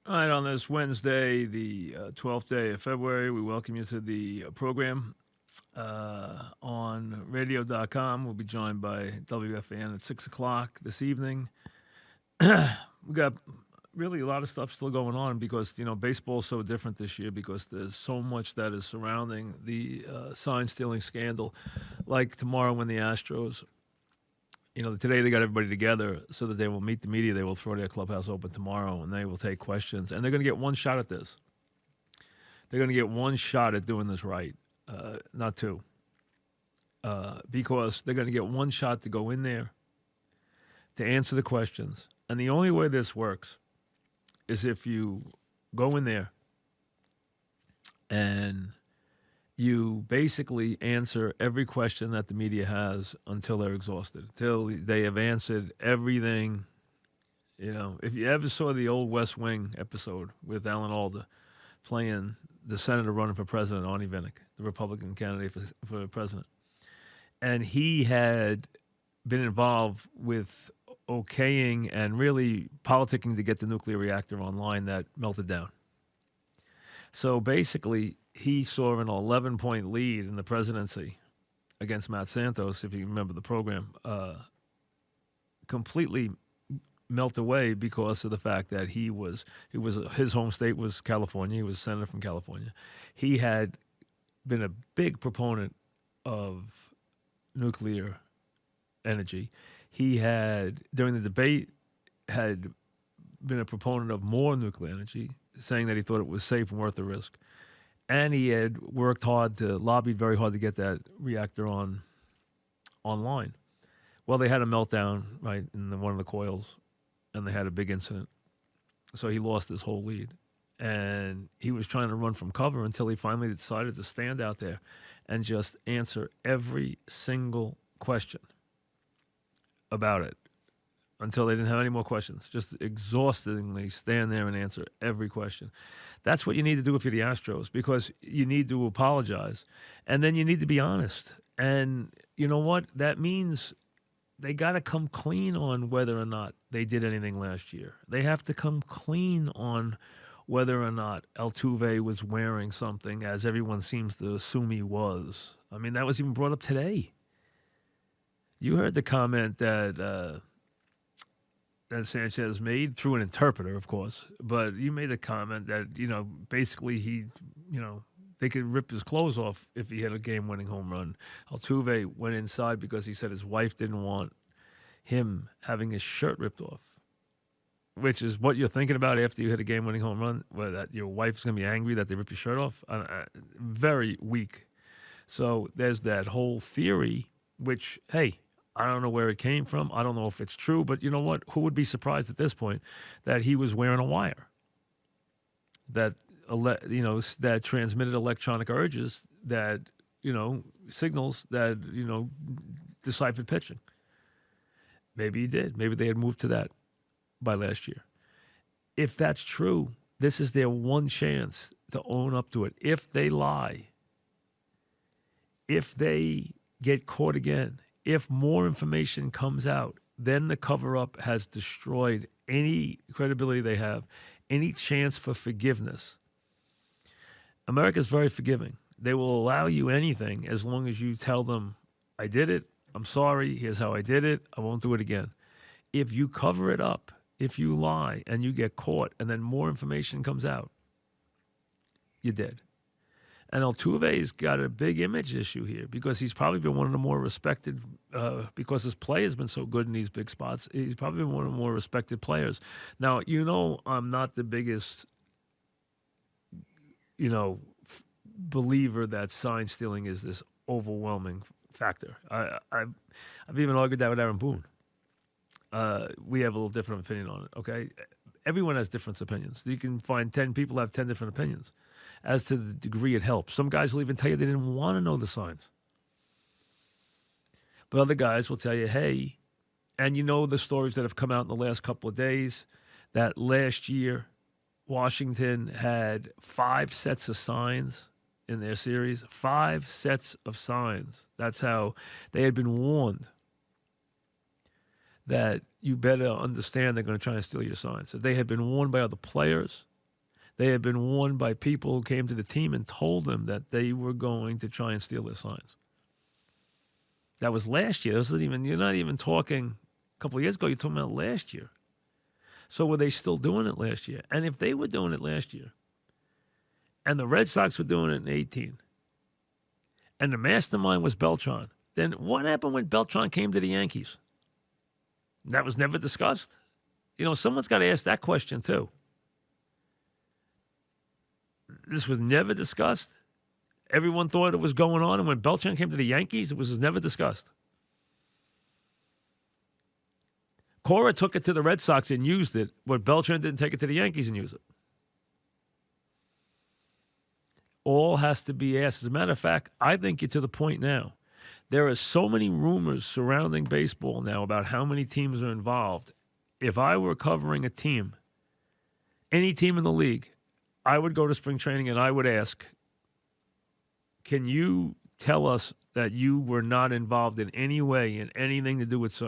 All right, on this Wednesday, the 12th day of February, we welcome you to the program on radio.com. We'll be joined by WFAN at 6 o'clock this evening. We got really a lot of stuff still going on because, baseball's so different this year because there's so much that is surrounding the sign stealing scandal. Like tomorrow when the Astros today they got everybody together so that they will meet the media. They will throw their clubhouse open tomorrow, and they will take questions. And they're going to get one shot at this. They're going to get one shot at doing this right, not two, because they're going to get one shot to go in there to answer the questions. And the only way this works is if you go in there and you basically answer every question that the media has until they're exhausted, until they have answered everything. If you ever saw the old West Wing episode with Alan Alda playing the senator running for president, Arnie Vinnick, the Republican candidate for president, and he had been involved with okaying and really politicking to get the nuclear reactor online that melted down. So basically, he saw an 11-point lead in the presidency against Matt Santos, if you remember the program, completely melt away because of the fact that his home state was California. He was a senator from California. He had been a big proponent of nuclear energy. He had, during the debate, had been a proponent of more nuclear energy, saying that he thought it was safe and worth the risk. And he had worked hard lobbied very hard to get that reactor online. Well, they had a meltdown, right, in one of the coils, and they had a big incident. So he lost his whole lead. And he was trying to run from cover until he finally decided to stand out there and just answer every single question about it until they didn't have any more questions. Just exhaustingly stand there and answer every question. That's what you need to do if you're the Astros, because you need to apologize. And then you need to be honest. And you know what? That means they got to come clean on whether or not they did anything last year. They have to come clean on whether or not Altuve was wearing something, as everyone seems to assume he was. I mean, that was even brought up today. You heard the comment that Sanchez made through an interpreter, of course, but you made a comment that, basically they could rip his clothes off if he had a game-winning home run. Altuve went inside because he said his wife didn't want him having his shirt ripped off, which is what you're thinking about after you hit a game-winning home run, where that your wife's going to be angry that they rip your shirt off. Very weak. So there's that whole theory, which, hey, I don't know where it came from. I don't know if it's true, but you know what? Who would be surprised at this point that he was wearing a wire that that transmitted electronic urges that signals that deciphered pitching? Maybe he did. Maybe they had moved to that by last year. If that's true, this is their one chance to own up to it. If they lie, if they get caught again, if more information comes out, then the cover-up has destroyed any credibility they have, any chance for forgiveness. America's very forgiving. They will allow you anything as long as you tell them, I did it, I'm sorry, here's how I did it, I won't do it again. If you cover it up, if you lie and you get caught and then more information comes out, you're dead. And Altuve's got a big image issue here because he's probably been one of the more respected, because his play has been so good in these big spots. He's probably been one of the more respected players. Now, I'm not the biggest, believer that sign stealing is this overwhelming factor. I've even argued that with Aaron Boone. We have a little different opinion on it, okay? Everyone has different opinions. You can find 10 people have 10 different opinions as to the degree it helps. Some guys will even tell you they didn't want to know the signs. But other guys will tell you, hey, and the stories that have come out in the last couple of days, that last year Washington had 5 sets of signs in their series. 5 sets of signs. That's how they had been warned that you better understand they're going to try and steal your signs. So they had been warned by other players. They had been warned by people who came to the team and told them that they were going to try and steal their signs. That was last year. You're not even talking a couple of years ago. You're talking about last year. So were they still doing it last year? And if they were doing it last year, and the Red Sox were doing it in 18, and the mastermind was Beltran, then what happened when Beltran came to the Yankees? That was never discussed. Someone's got to ask that question too. This was never discussed. Everyone thought it was going on, and when Beltran came to the Yankees, it was never discussed. Cora took it to the Red Sox and used it, but Beltran didn't take it to the Yankees and use it. All has to be asked. As a matter of fact, I think you're to the point now. There are so many rumors surrounding baseball now about how many teams are involved. If I were covering a team, any team in the league, I would go to spring training and I would ask, can you tell us that you were not involved in any way in anything to do with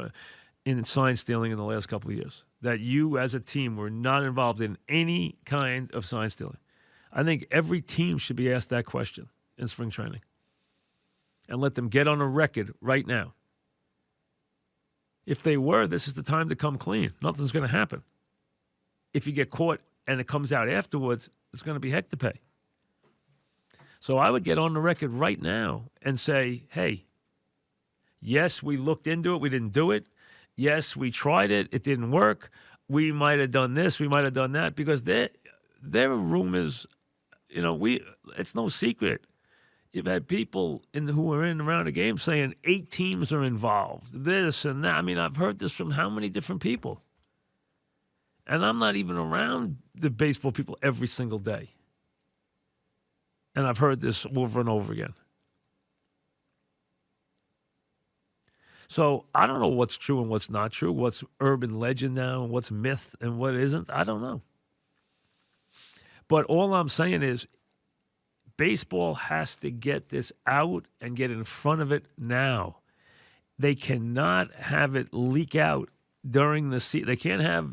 in sign stealing in the last couple of years? That you as a team were not involved in any kind of sign stealing? I think every team should be asked that question in spring training. And let them get on a record right now. If they were, this is the time to come clean. Nothing's going to happen. If you get caught and it comes out afterwards, it's going to be heck to pay. So I would get on the record right now and say, hey, yes, we looked into it. We didn't do it. Yes, we tried it. It didn't work. We might have done this. We might have done that. Because there are rumors, it's no secret. You've had people who are in around the game saying 8 teams are involved, this and that. I mean, I've heard this from how many different people? And I'm not even around the baseball people every single day. And I've heard this over and over again. So I don't know what's true and what's not true, what's urban legend now and what's myth and what isn't. I don't know. But all I'm saying is baseball has to get this out and get in front of it now. They cannot have it leak out during the season. They can't have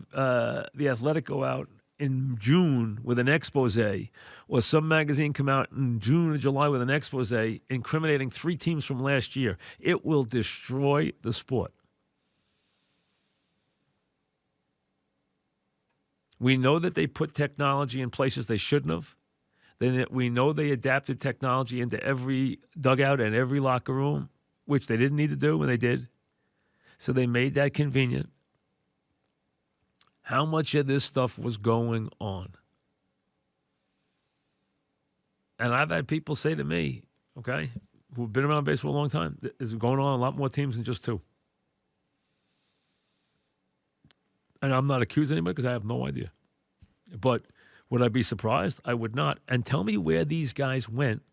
the Athletic go out in June with an expose, or some magazine come out in June or July with an expose incriminating 3 teams from last year. It will destroy the sport. We know that they put technology in places they shouldn't have. Then we know they adapted technology into every dugout and every locker room, which they didn't need to do when they did. So they made that convenient. How much of this stuff was going on? And I've had people say to me, okay, who've been around baseball a long time, is going on a lot more teams than just 2. And I'm not accusing anybody because I have no idea. But would I be surprised? I would not. And tell me where these guys went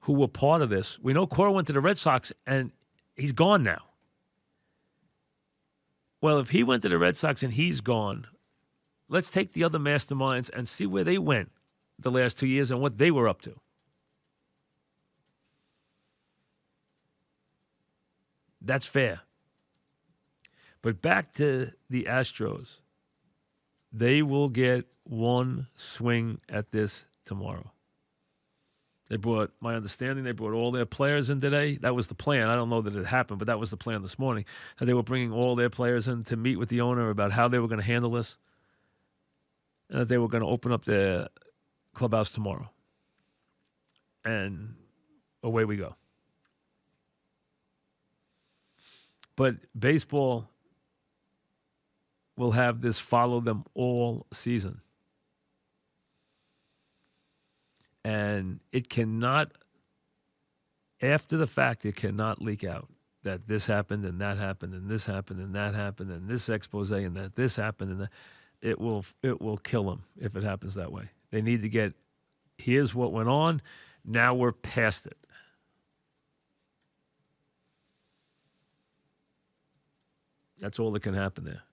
who were part of this. We know Cora went to the Red Sox, and he's gone now. Well, if he went to the Red Sox and he's gone, let's take the other masterminds and see where they went the last 2 years and what they were up to. That's fair. But back to the Astros. They will get one swing at this tomorrow. My understanding, they brought all their players in today. That was the plan. I don't know that it happened, but that was the plan this morning. That they were bringing all their players in to meet with the owner about how they were going to handle this. And that they were going to open up their clubhouse tomorrow. And away we go. But baseball will have this follow them all season. And it cannot, after the fact, it cannot leak out that this happened and that happened and this happened and that happened and this expose and that this happened and that. It will kill them if it happens that way. They need to get, here's what went on, now we're past it. That's all that can happen there.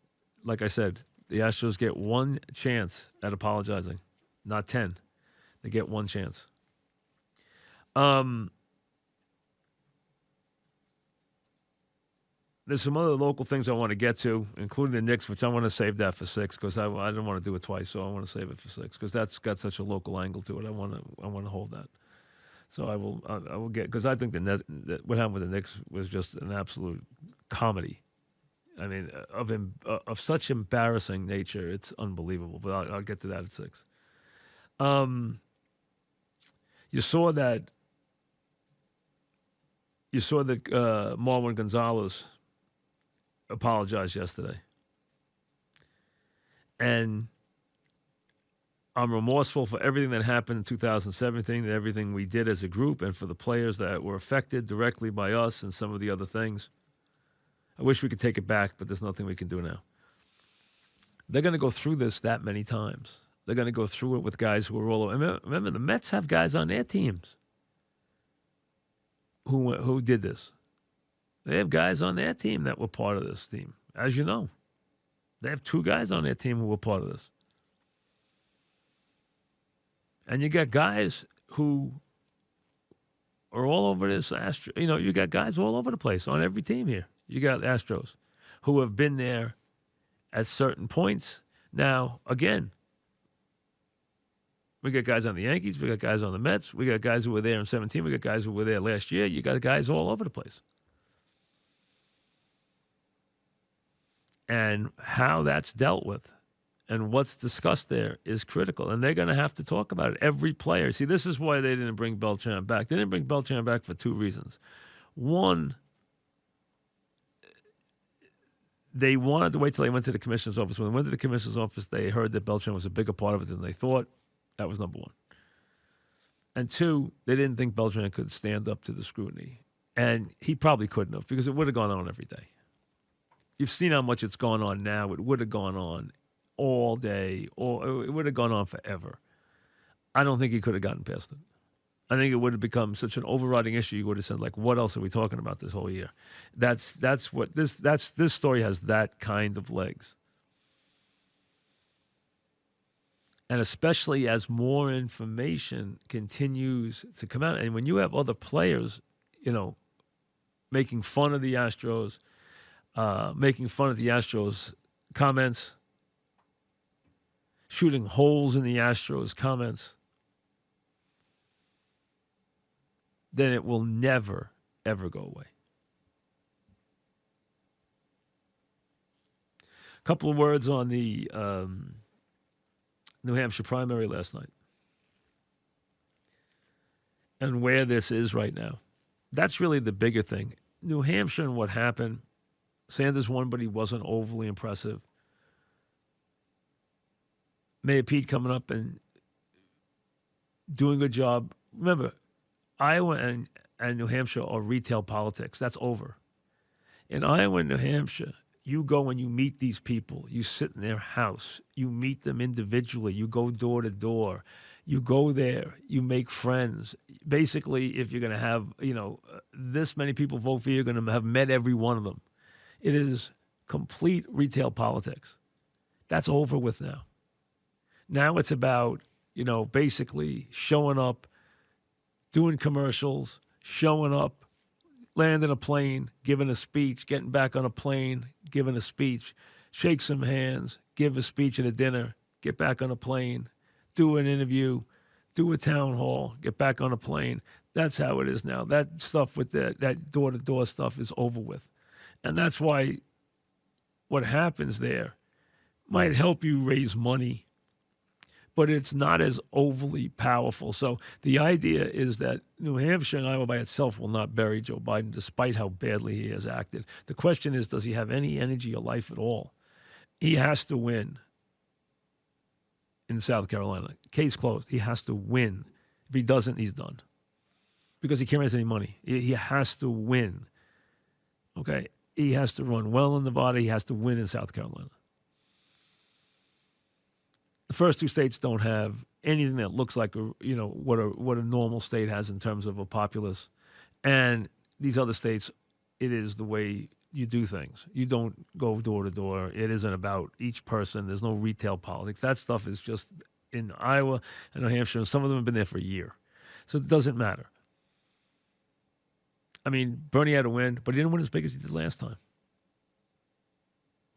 Like I said, the Astros get one chance at apologizing, not 10. They get one chance. There's some other local things I want to get to, including the Knicks, which I want to save that for 6 because I don't want to do it twice, so I want to save it for 6 because that's got such a local angle to it. I want to hold that. So I will get because I think what happened with the Knicks was just an absolute comedy. I mean, of such embarrassing nature, it's unbelievable. But I'll get to that at 6. You saw that. Marwin Gonzalez apologized yesterday, and I'm remorseful for everything that happened in 2017 and everything we did as a group, and for the players that were affected directly by us and some of the other things. I wish we could take it back, but there's nothing we can do now. They're going to go through this that many times. They're going to go through it with guys who are all over. Remember, the Mets have guys on their teams who did this. They have guys on their team that were part of this team, as you know. They have 2 guys on their team who were part of this. And you got guys who are all over this Astros. You know, you got guys all over the place on every team here. You got Astros who have been there at certain points. Now, again, we got guys on the Yankees. We got guys on the Mets. We got guys who were there in 17. We got guys who were there last year. You got guys all over the place. And how that's dealt with and what's discussed there is critical. And they're going to have to talk about it. Every player. See, this is why they didn't bring Beltran back. They didn't bring Beltran back for 2 reasons. One, they wanted to wait till they went to the commissioner's office. When they went to the commissioner's office, they heard that Beltran was a bigger part of it than they thought. That was number 1. And 2, they didn't think Beltran could stand up to the scrutiny. And he probably couldn't have, because it would have gone on every day. You've seen how much it's gone on now. It would have gone on all day, or it would have gone on forever. I don't think he could have gotten past it. I think it would have become such an overriding issue. You would have said, like, what else are we talking about this whole year? This story has that kind of legs. And especially as more information continues to come out, and when you have other players, making fun of the Astros, comments, shooting holes in the Astros comments, then it will never, ever go away. A couple of words on the New Hampshire primary last night and where this is right now. That's really the bigger thing. New Hampshire and what happened. Sanders won, but he wasn't overly impressive. Mayor Pete coming up and doing a good job. Remember, Iowa and New Hampshire are retail politics. That's over. In Iowa and New Hampshire, you go and you meet these people. You sit in their house. You meet them individually. You go door to door. You go there. You make friends. Basically, if you're going to have, this many people vote for you, you're going to have met every one of them. It is complete retail politics. That's over with now. Now it's about, basically showing up, doing commercials, showing up, landing a plane, giving a speech, getting back on a plane, giving a speech, shake some hands, give a speech at a dinner, get back on a plane, do an interview, do a town hall, get back on a plane. That's how it is now. That stuff with that door-to-door stuff is over with. And that's why what happens there might help you raise money, but it's not as overly powerful. So the idea is that New Hampshire and Iowa by itself will not bury Joe Biden, despite how badly he has acted. The question is, does he have any energy or life at all? He has to win in South Carolina. Case closed. He has to win. If he doesn't, he's done. Because he can't raise any money. He has to win. Okay? He has to run well in Nevada. He has to win in South Carolina. The first 2 states don't have anything that looks like what a normal state has in terms of a populace, and these other states, it is the way you do things. You don't go door to door. It isn't about each person. There's no retail politics. That stuff is just in Iowa and New Hampshire, and some of them have been there for a year, so it doesn't matter. I mean, Bernie had to win, but he didn't win as big as he did last time.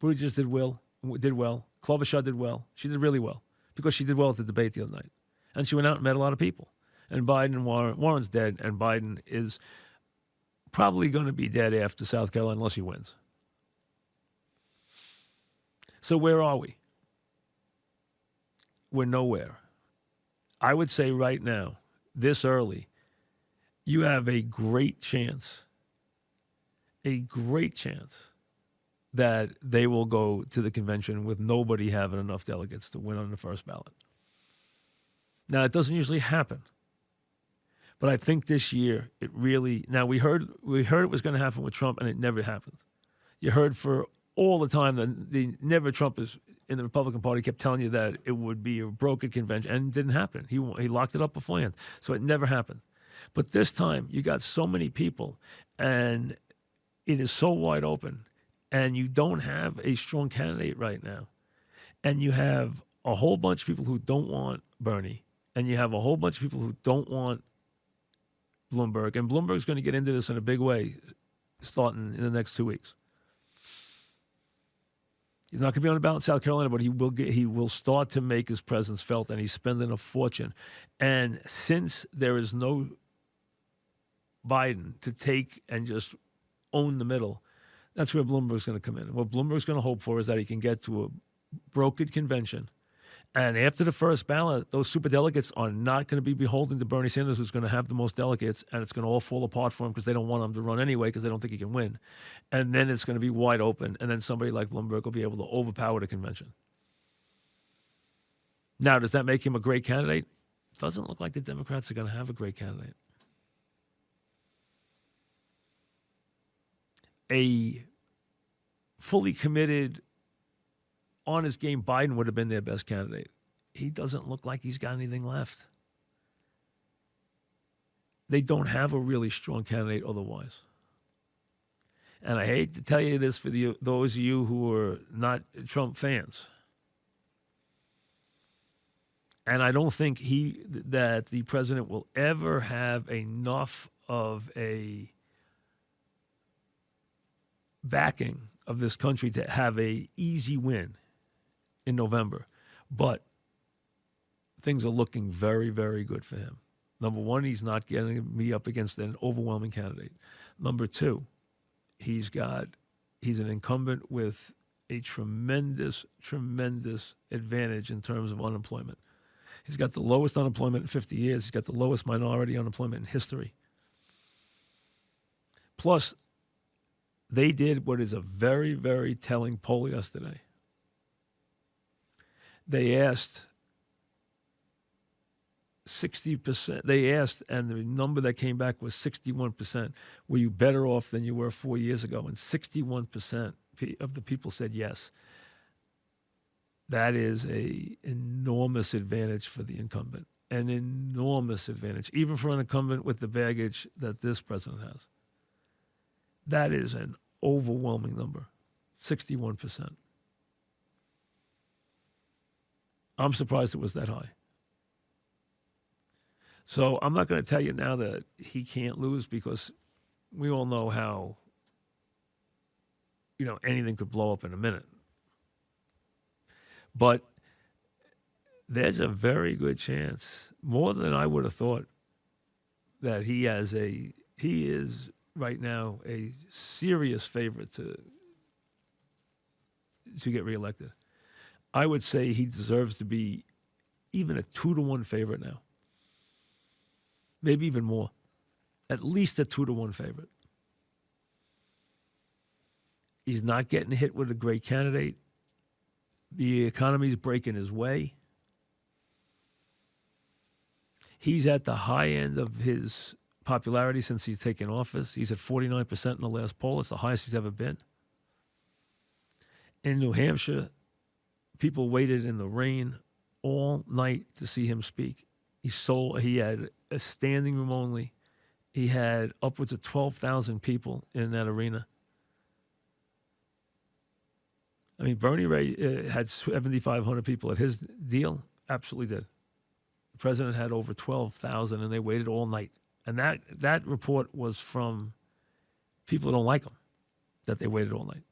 Buttigieg did well. Klobuchar did well. She did really well because she did well at the debate the other night. And she went out and met a lot of people. And Biden and Warren's dead, and Biden is probably going to be dead after South Carolina unless he wins. So where are we? We're nowhere. I would say right now, this early, you have a great chance that they will go to the convention with nobody having enough delegates to win on the first ballot. Now, it doesn't usually happen. But I think this year it really. Now we heard it was going to happen with Trump, and it never happened. You heard for all the time that never Trump is in the Republican Party kept telling you that it would be a brokered convention, and it didn't happen. He locked it up beforehand, so it never happened. But this time you got so many people, and it is so wide open, and you don't have a strong candidate right now, and you have a whole bunch of people who don't want Bernie, and you have a whole bunch of people who don't want Bloomberg, and Bloomberg's going to get into this in a big way starting in the next 2 weeks. He's not going to be on the ballot in South Carolina, but he will start to make his presence felt, and he's spending a fortune. And since there is no Biden to take and just own the middle, that's where Bloomberg's going to come in. And what Bloomberg's going to hope for is that he can get to a brokered convention. And after the first ballot, those superdelegates are not going to be beholden to Bernie Sanders, who's going to have the most delegates, and it's going to all fall apart for him because they don't want him to run anyway because they don't think he can win. And then it's going to be wide open, and then somebody like Bloomberg will be able to overpower the convention. Now, does that make him a great candidate? Doesn't look like the Democrats are going to have a great candidate. A fully committed, on his game, Biden would have been their best candidate. He doesn't look like he's got anything left. They don't have a really strong candidate otherwise. And I hate to tell you this for those of you who are not Trump fans. And I don't think that the president will ever have enough of a backing of this country to have a easy win in November. But things are looking very, very good for him. Number one, he's not getting me up against an overwhelming candidate. Number two, he's an incumbent with a tremendous, tremendous advantage in terms of unemployment. He's got the lowest unemployment in 50 years. He's got the lowest minority unemployment in history. Plus, they did what is a very, very telling poll yesterday. They asked 60%. They asked, and the number that came back was 61%. Were you better off than you were 4 years ago? And 61% of the people said yes. That is an enormous advantage for the incumbent. An enormous advantage, even for an incumbent with the baggage that this president has. That is an overwhelming number, 61%. I'm surprised it was that high. So I'm not going to tell you now that he can't lose because we all know how, anything could blow up in a minute. But there's a very good chance, more than I would have thought, that he is right now a serious favorite to get reelected. I would say he deserves to be even a 2-1 favorite now. Maybe even more. At least a 2-1 favorite. He's not getting hit with a great candidate. The economy's breaking his way. He's at the high end of his popularity since he's taken office. He's at 49% in the last poll. It's the highest he's ever been. In New Hampshire, people waited in the rain all night to see him speak. He had a standing room only. He had upwards of 12,000 people in that arena. I mean, Bernie Ray had 7,500 people at his deal. Absolutely did. The president had over 12,000, and they waited all night. And that report was from people who don't like him, that they waited all night.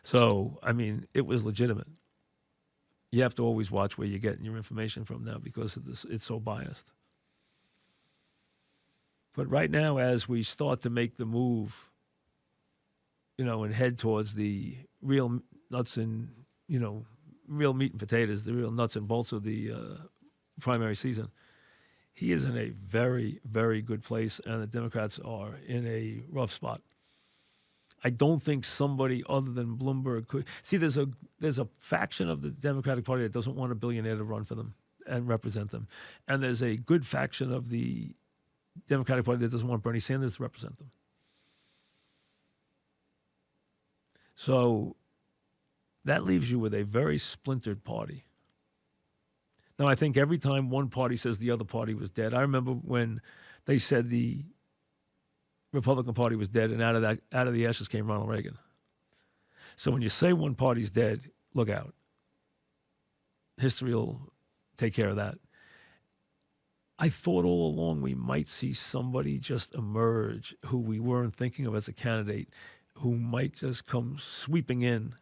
So, I mean, it was legitimate. You have to always watch where you're getting your information from now because of this, it's so biased. But right now, as we start to make the move, and head towards the real nuts and, real meat and potatoes, the real nuts and bolts of the primary season, he is in a very, very good place, and the Democrats are in a rough spot. I don't think somebody other than Bloomberg could see. There's a faction of the Democratic Party that doesn't want a billionaire to run for them and represent them, and there's a good faction of the Democratic Party that doesn't want Bernie Sanders to represent them. So that leaves you with a very splintered party. Now, I think every time one party says the other party was dead, I remember when they said the Republican Party was dead, and out of the ashes came Ronald Reagan. So when you say one party's dead, look out. History will take care of that. I thought all along we might see somebody just emerge who we weren't thinking of as a candidate, who might just come sweeping in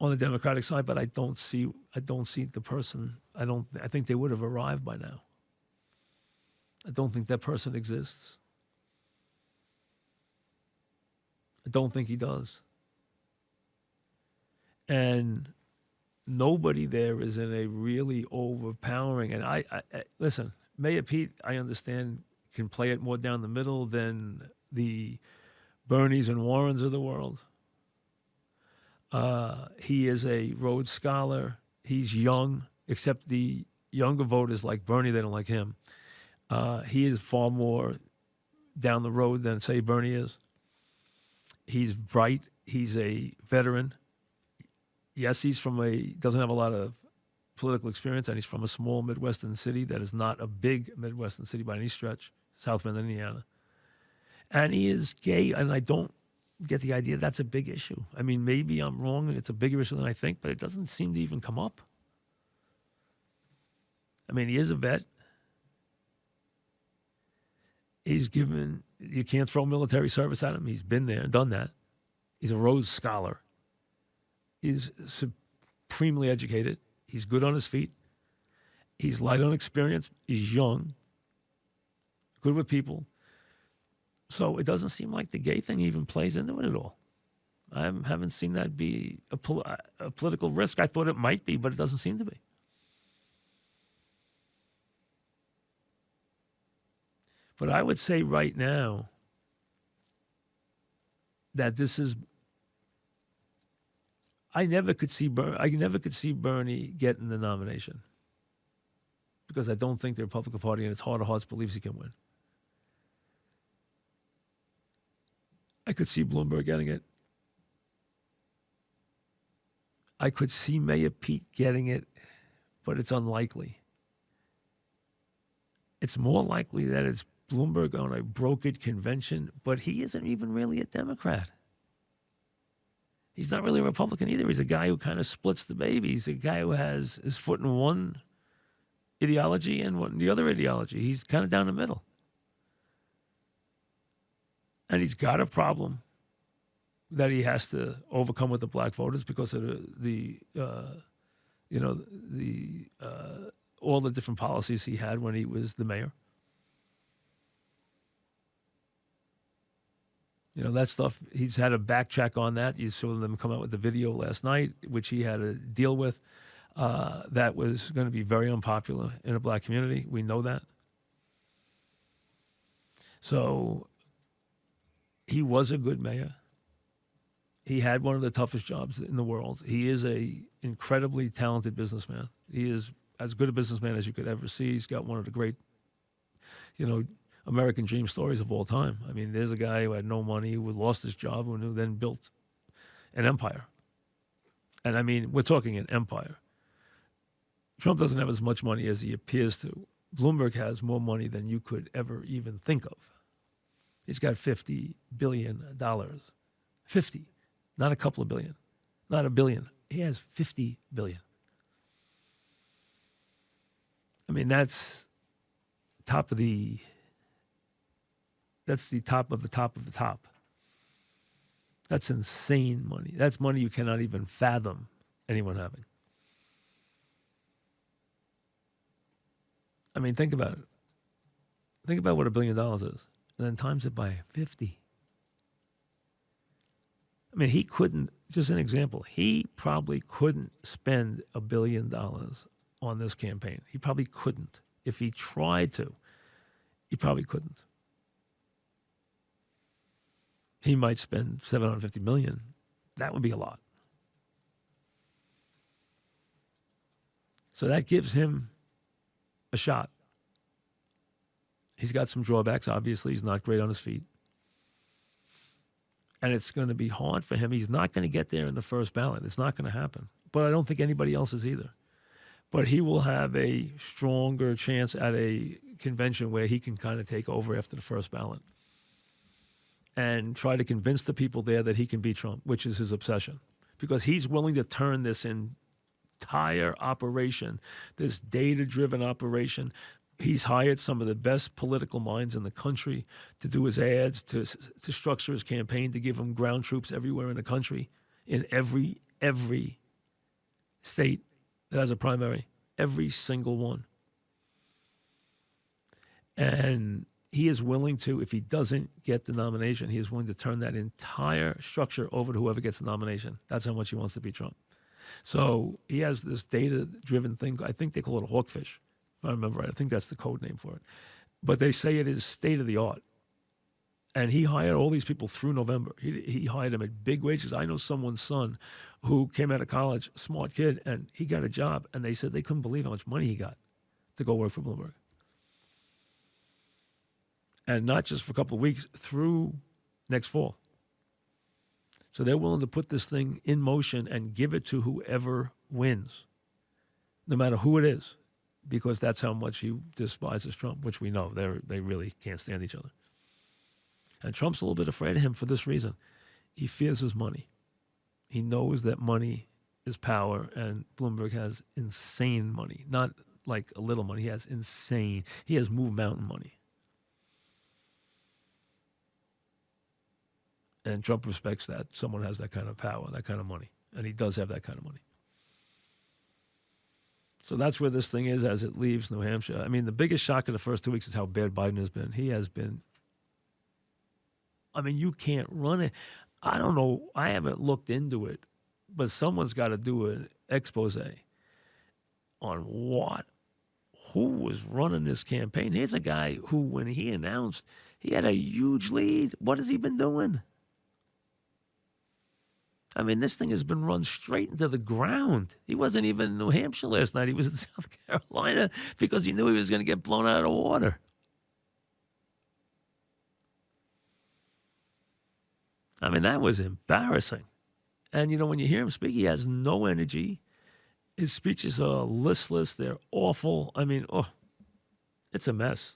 on the Democratic side, but I don't see the person. I think they would have arrived by now. I don't think that person exists. I don't think he does. And nobody there is in a really overpowering. And I listen, Mayor Pete, I understand, can play it more down the middle than the Bernies and Warrens of the world. He is a Rhodes Scholar. He's young, except the younger voters like Bernie, they don't like him. He is far more down the road than, say, Bernie is. He's bright. He's a veteran. Yes, doesn't have a lot of political experience, and he's from a small Midwestern city that is not a big Midwestern city by any stretch, South Bend, Indiana. And he is gay, and I don't get the idea that's a big issue. I mean, maybe I'm wrong, and it's a bigger issue than I think, but it doesn't seem to even come up. I mean, he is a vet. You can't throw military service at him. He's been there, done that. He's a Rhodes Scholar. He's supremely educated. He's good on his feet. He's light on experience. He's young. Good with people. So it doesn't seem like the gay thing even plays into it at all. I haven't seen that be a political risk. I thought it might be, but it doesn't seem to be. But I would say right now that this is. I never could see Bernie getting the nomination because I don't think the Republican Party, in its heart of hearts, believes he can win. I could see Bloomberg getting it. I could see Mayor Pete getting it, but it's unlikely. It's more likely that it's Bloomberg on a brokered convention, but he isn't even really a Democrat. He's not really a Republican either. He's a guy who kind of splits the baby. He's a guy who has his foot in one ideology and the other ideology. He's kind of down the middle. And he's got a problem that he has to overcome with the black voters because of all the different policies he had when he was the mayor. That stuff, he's had a backtrack on that. You saw them come out with the video last night, which he had to deal with. That was going to be very unpopular in a black community. We know that. So he was a good mayor. He had one of the toughest jobs in the world. He is a incredibly talented businessman. He is as good a businessman as you could ever see. He's got one of the great, American dream stories of all time. I mean, there's a guy who had no money, who lost his job, who then built an empire. And I mean, we're talking an empire. Trump doesn't have as much money as he appears to. Bloomberg has more money than you could ever even think of. He's got $50 billion. 50, not a couple of billion, not a billion. He has 50 billion. I mean, that's the top of the top of the top. That's insane money. That's money you cannot even fathom anyone having. I mean, think about it. Think about what $1 billion is, and then times it by 50. I mean, he couldn't, just an example, he probably couldn't spend $1 billion on this campaign. He probably couldn't. If he tried to, he probably couldn't. He might spend $750 million. That would be a lot. So that gives him a shot. He's got some drawbacks, obviously. He's not great on his feet. And it's going to be hard for him. He's not going to get there in the first ballot. It's not going to happen. But I don't think anybody else is either. But he will have a stronger chance at a convention where he can kind of take over after the first ballot and try to convince the people there that he can beat Trump, which is his obsession. Because he's willing to turn this entire operation, this data-driven operation. He's hired some of the best political minds in the country to do his ads, to structure his campaign, to give him ground troops everywhere in the country, in every state that has a primary, every single one. And he is willing to, if he doesn't get the nomination, he is willing to turn that entire structure over to whoever gets the nomination. That's how much he wants to beat Trump. So he has this data-driven thing. I think they call it hawkfish. If I remember right, I think that's the code name for it. But they say it is state-of-the-art. And he hired all these people through November. He hired them at big wages. I know someone's son who came out of college, smart kid, and he got a job. And they said they couldn't believe how much money he got to go work for Bloomberg. And not just for a couple of weeks, through next fall. So they're willing to put this thing in motion and give it to whoever wins, no matter who it is, because that's how much he despises Trump, which we know. They really can't stand each other. And Trump's a little bit afraid of him for this reason. He fears his money. He knows that money is power, and Bloomberg has insane money. Not like a little money. He has insane. He has move mountain money. And Trump respects that. Someone has that kind of power, that kind of money. And he does have that kind of money. So that's where this thing is as it leaves New Hampshire. I mean, the biggest shock of the first 2 weeks is how bad Biden has been. He has been, I mean, you can't run it. I don't know. I haven't looked into it, but someone's got to do an expose on who was running this campaign. Here's a guy who, when he announced, he had a huge lead. What has he been doing? I mean, this thing has been run straight into the ground. He wasn't even in New Hampshire last night. He was in South Carolina because he knew he was going to get blown out of the water. I mean, that was embarrassing. And, you know, when you hear him speak, he has no energy. His speeches are listless. They're awful. I mean, it's a mess.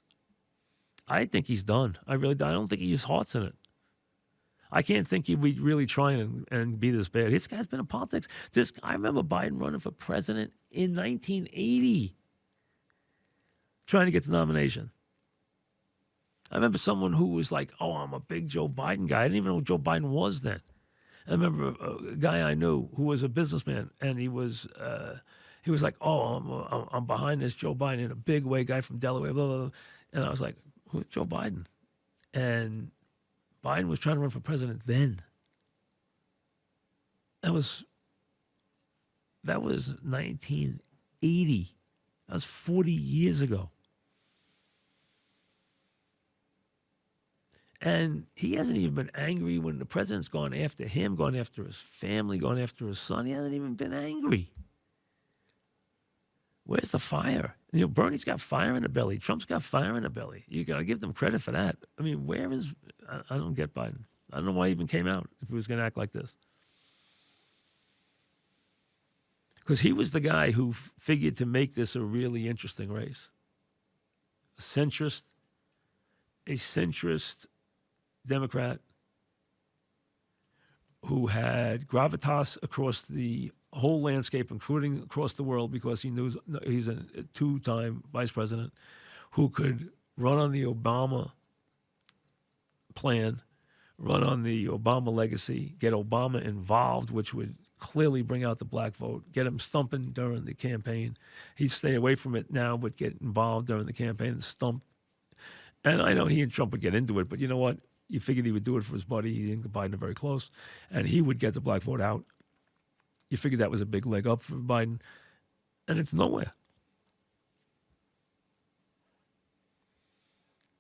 I think he's done. I don't think his heart's in it. I can't think he'd be really trying and be this bad. This guy's been in politics. I remember Biden running for president in 1980, trying to get the nomination. I remember someone who was like, I'm a big Joe Biden guy. I didn't even know who Joe Biden was then. I remember a guy I knew who was a businessman, and he was like, I'm behind this Joe Biden in a big way, guy from Delaware, blah, blah, blah. And I was like, who's Joe Biden? And Biden was trying to run for president then. That was 1980. That was 40 years ago. And he hasn't even been angry when the president's gone after him, gone after his family, gone after his son. He hasn't even been angry. Where's the fire? You know, Bernie's got fire in the belly. Trump's got fire in the belly. You got to give them credit for that. I mean, I don't get Biden. I don't know why he even came out if he was going to act like this. Because he was the guy who figured to make this a really interesting race. A centrist Democrat who had gravitas across the whole landscape, including across the world, because he knew he's a two-time vice president who could run on the Obama plan, run on the Obama legacy, get Obama involved, which would clearly bring out the black vote, get him stumping during the campaign. He'd stay away from it now, but get involved during the campaign and stump. And I know he and Trump would get into it, but you know what? You figured he would do it for his buddy. He and Biden are very close, and he would get the black vote out. You figured that was a big leg up for Biden, and it's nowhere.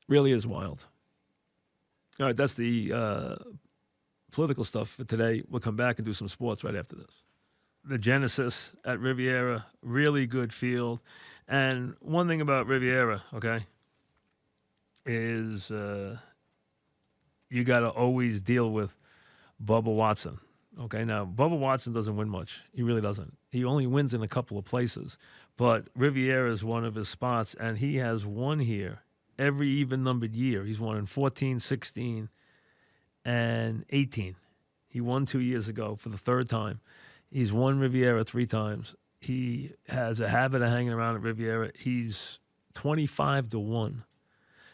Really is wild. All right, that's the political stuff for today. We'll come back and do some sports right after this. The Genesis at Riviera, really good field. And one thing about Riviera, okay, is you got to always deal with Bubba Watson. Okay, now, Bubba Watson doesn't win much. He really doesn't. He only wins in a couple of places. But Riviera is one of his spots, and he has won here every even-numbered year. He's won in 14, 16, and 18. He won 2 years ago for the third time. He's won Riviera 3 times. He has a habit of hanging around at Riviera. He's 25-1.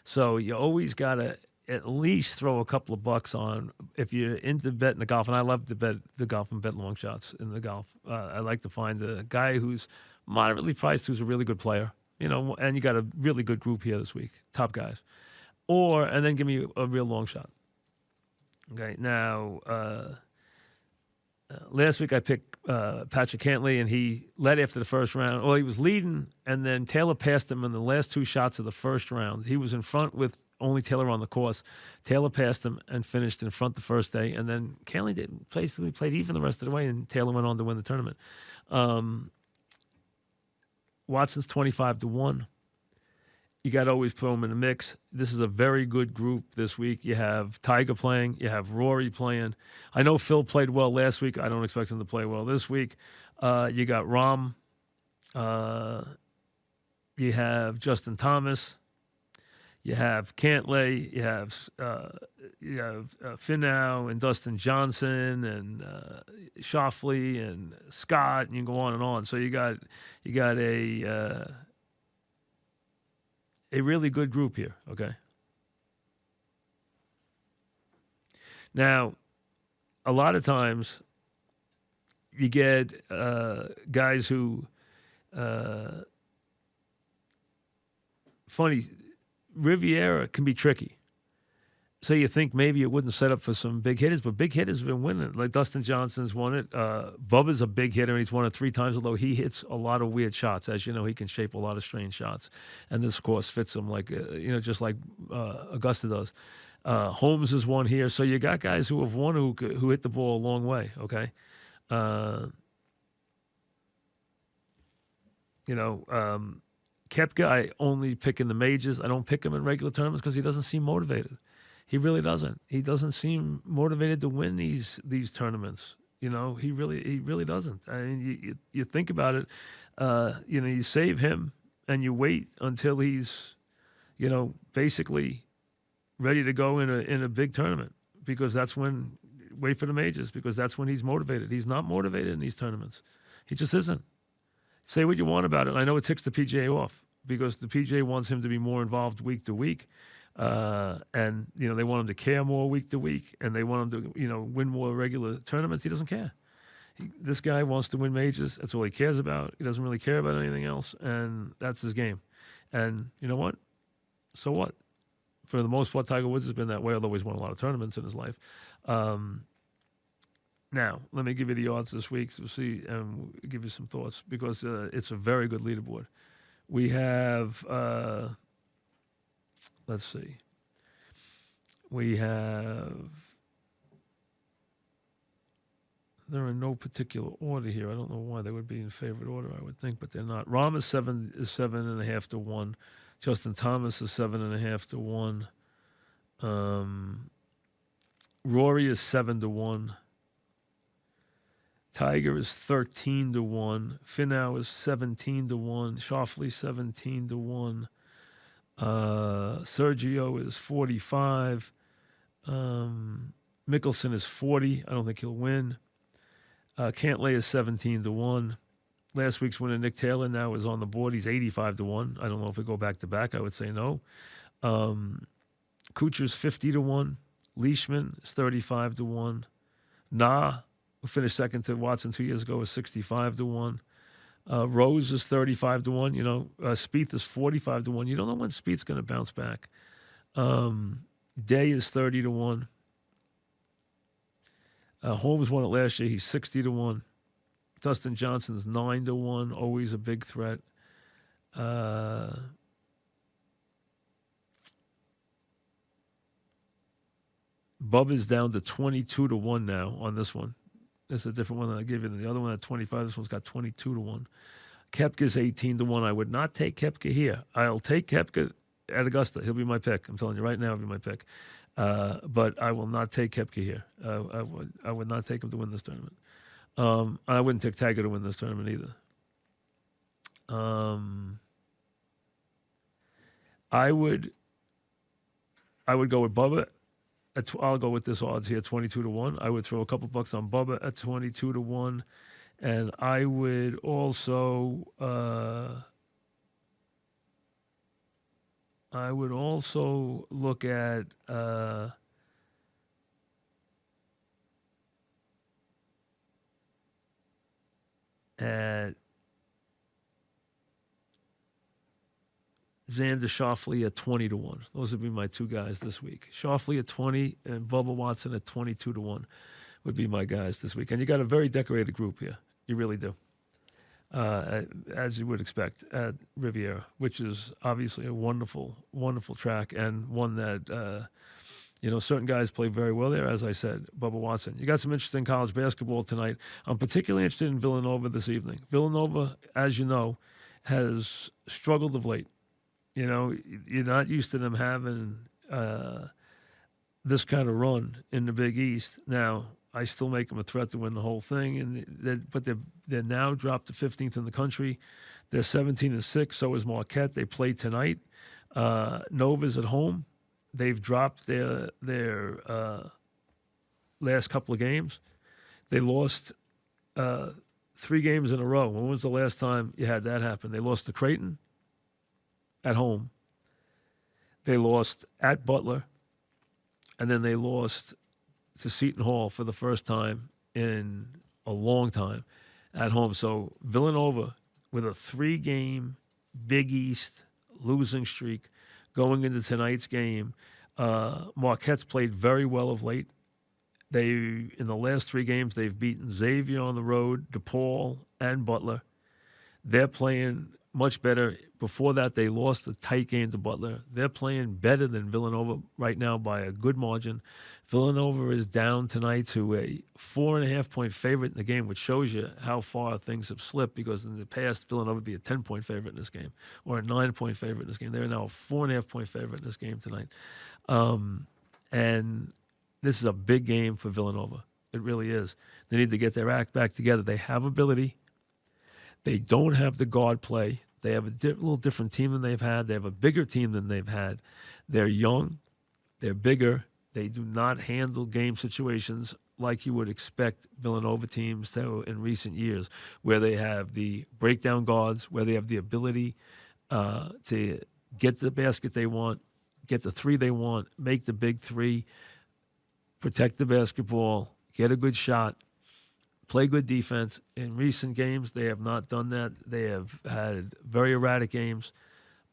So you always got to at least throw a couple of bucks on if you're into betting the golf. And I love to bet the golf and bet long shots in the golf. I like to find a guy who's moderately priced, who's a really good player. You know, and you got a really good group here this week, top guys. And then give me a real long shot. Okay, now, last week I picked Patrick Cantlay, and he led after the first round. Well, he was leading, and then Taylor passed him in the last 2 shots of the first round. He was in front with only Taylor on the course. Taylor passed him and finished in front the first day, and then Cantlay basically played even the rest of the way, and Taylor went on to win the tournament. Watson's 25-1. You got to always put him in the mix. This is a very good group this week. You have Tiger playing. You have Rory playing. I know Phil played well last week. I don't expect him to play well this week. You got Rahm. You have Justin Thomas. You have Cantlay. You have Finau and Dustin Johnson and Schauffele and Scott, and you can go on and on. So you got a really good group here. Okay. Now, a lot of times you get guys who funny. Riviera can be tricky. So you think maybe it wouldn't set up for some big hitters, but big hitters have been winning. Like Dustin Johnson's won it. Bubba's a big hitter, and he's won it 3 times, although he hits a lot of weird shots. As you know, he can shape a lot of strange shots. And this course fits him like, just like Augusta does. Holmes has won here. So you got guys who have won who hit the ball a long way, okay? Koepka, I only pick in the majors. I don't pick him in regular tournaments because he doesn't seem motivated. He really doesn't. He doesn't seem motivated to win these tournaments. You know, he really doesn't. I mean, you think about it. You save him and you wait until he's, basically ready to go in a big tournament, because that's when wait for the majors, because that's when he's motivated. He's not motivated in these tournaments. He just isn't. Say what you want about it. I know it ticks the PGA off because the PGA wants him to be more involved week to week. And they want him to care more week to week, and they want him to, win more regular tournaments. He doesn't care. This guy wants to win majors. That's all he cares about. He doesn't really care about anything else, and that's his game. And you know what? So what? For the most part, Tiger Woods has been that way, although he's won a lot of tournaments in his life. Now, let me give you the odds this week. So see, and give you some thoughts, because it's a very good leaderboard. We have, let's see. We have, they're in no particular order here. I don't know why they would be in favorite order, I would think, but they're not. Rahm is 7.5 to 1. Justin Thomas is 7.5 to 1. Rory is 7 to 1. Tiger is 13 to 1. Finau is 17 to 1. Schauffele 17 to 1. Sergio is 45. Mickelson is 40. I don't think he'll win. Cantlay is 17 to 1. Last week's winner, Nick Taylor, now is on the board. He's 85 to 1. I don't know if we go back to back. I would say no. Kuchar's 50 to 1. Leishman is 35 to 1. Nah, who finished second to Watson 2 years ago, is 65 to 1. Rose is 35 to 1. Spieth is 45 to 1. You don't know when Spieth's going to bounce back. Day is 30 to 1. Holmes won it last year. He's 60 to 1. Dustin Johnson's 9 to 1. Always a big threat. Bubba's down to 22 to 1 now on this one. This is a different one than I gave you. The other one at 25. This one's got 22 to 1. Koepka's 18 to 1. I would not take Koepka here. I'll take Koepka at Augusta. He'll be my pick. I'm telling you right now, he'll be my pick. But I will not take Koepka here. I would not take him to win this tournament. I wouldn't take Tiger to win this tournament either. I would go with Bubba. I'll go with this odds here, 22 to 1. I would throw a couple bucks on Bubba at 22 to 1. And I would also look at Xander Schauffele at 20 to 1. Those would be my two guys this week. Schauffele at 20 and Bubba Watson at 22 to 1 would be my guys this week. And you got a very decorated group here. You really do. As you would expect at Riviera, which is obviously a wonderful, wonderful track and one that, certain guys play very well there, as I said, Bubba Watson. You got some interesting college basketball tonight. I'm particularly interested in Villanova this evening. Villanova, as you know, has struggled of late. You're not used to them having this kind of run in the Big East. Now, I still make them a threat to win the whole thing, but they're now dropped to 15th in the country. They're 17-6. So is Marquette. They play tonight. Nova's at home. They've dropped their last couple of games. They lost 3 games in a row. When was the last time you had that happen? They lost to Creighton at home. They lost at Butler, and then they lost to Seton Hall for the first time in a long time at home. So Villanova with a 3-game Big East losing streak going into tonight's game. Marquette's played very well of late. In the last 3 games, they've beaten Xavier on the road, DePaul, and Butler. They're playing much better. Before that, they lost a tight game to Butler. They're playing better than Villanova right now by a good margin. Villanova is down tonight to a 4.5-point favorite in the game, which shows you how far things have slipped, because in the past, Villanova would be a 10-point favorite in this game or a 9-point favorite in this game. They're now a 4.5-point favorite in this game tonight. And this is a big game for Villanova. It really is. They need to get their act back together. They have ability. They don't have the guard play. They have a little different team than they've had. They have a bigger team than they've had. They're young. They're bigger. They do not handle game situations like you would expect Villanova teams to in recent years, where they have the breakdown guards, where they have the ability to get the basket they want, get the 3 they want, make the big 3, protect the basketball, get a good shot, play good defense. In recent games, they have not done that. They have had very erratic games.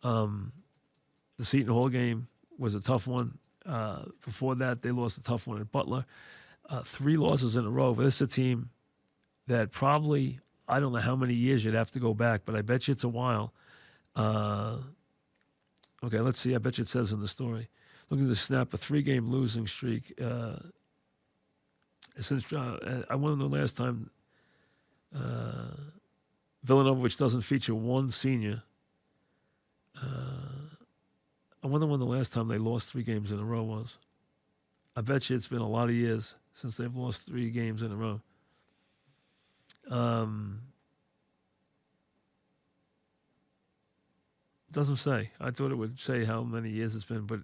The Seton Hall game was a tough one. Before that, they lost a tough one at Butler. 3 losses in a row. But this is a team that probably, I don't know how many years you'd have to go back, but I bet you it's a while. Okay, let's see. I bet you it says in the story. Looking to snap a 3-game losing streak. Since I want to know last time Villanova, which doesn't feature one senior, I wonder when the last time they lost 3 games in a row was. I bet you it's been a lot of years since they've lost 3 games in a row. Doesn't say. I thought it would say how many years it's been, but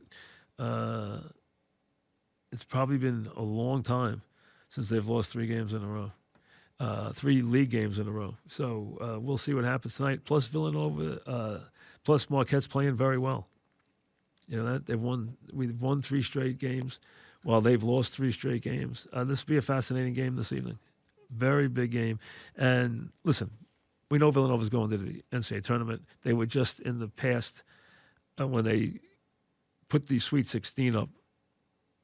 it's probably been a long time since they've lost 3 games in a row, 3 league games in a row. So we'll see what happens tonight. Plus Villanova, plus Marquette's playing very well. You know that we've won 3 straight games. Well, they've lost 3 straight games. This will be a fascinating game this evening. Very big game. And listen, we know Villanova's going to the NCAA tournament. They were just in the past when they put the Sweet 16 up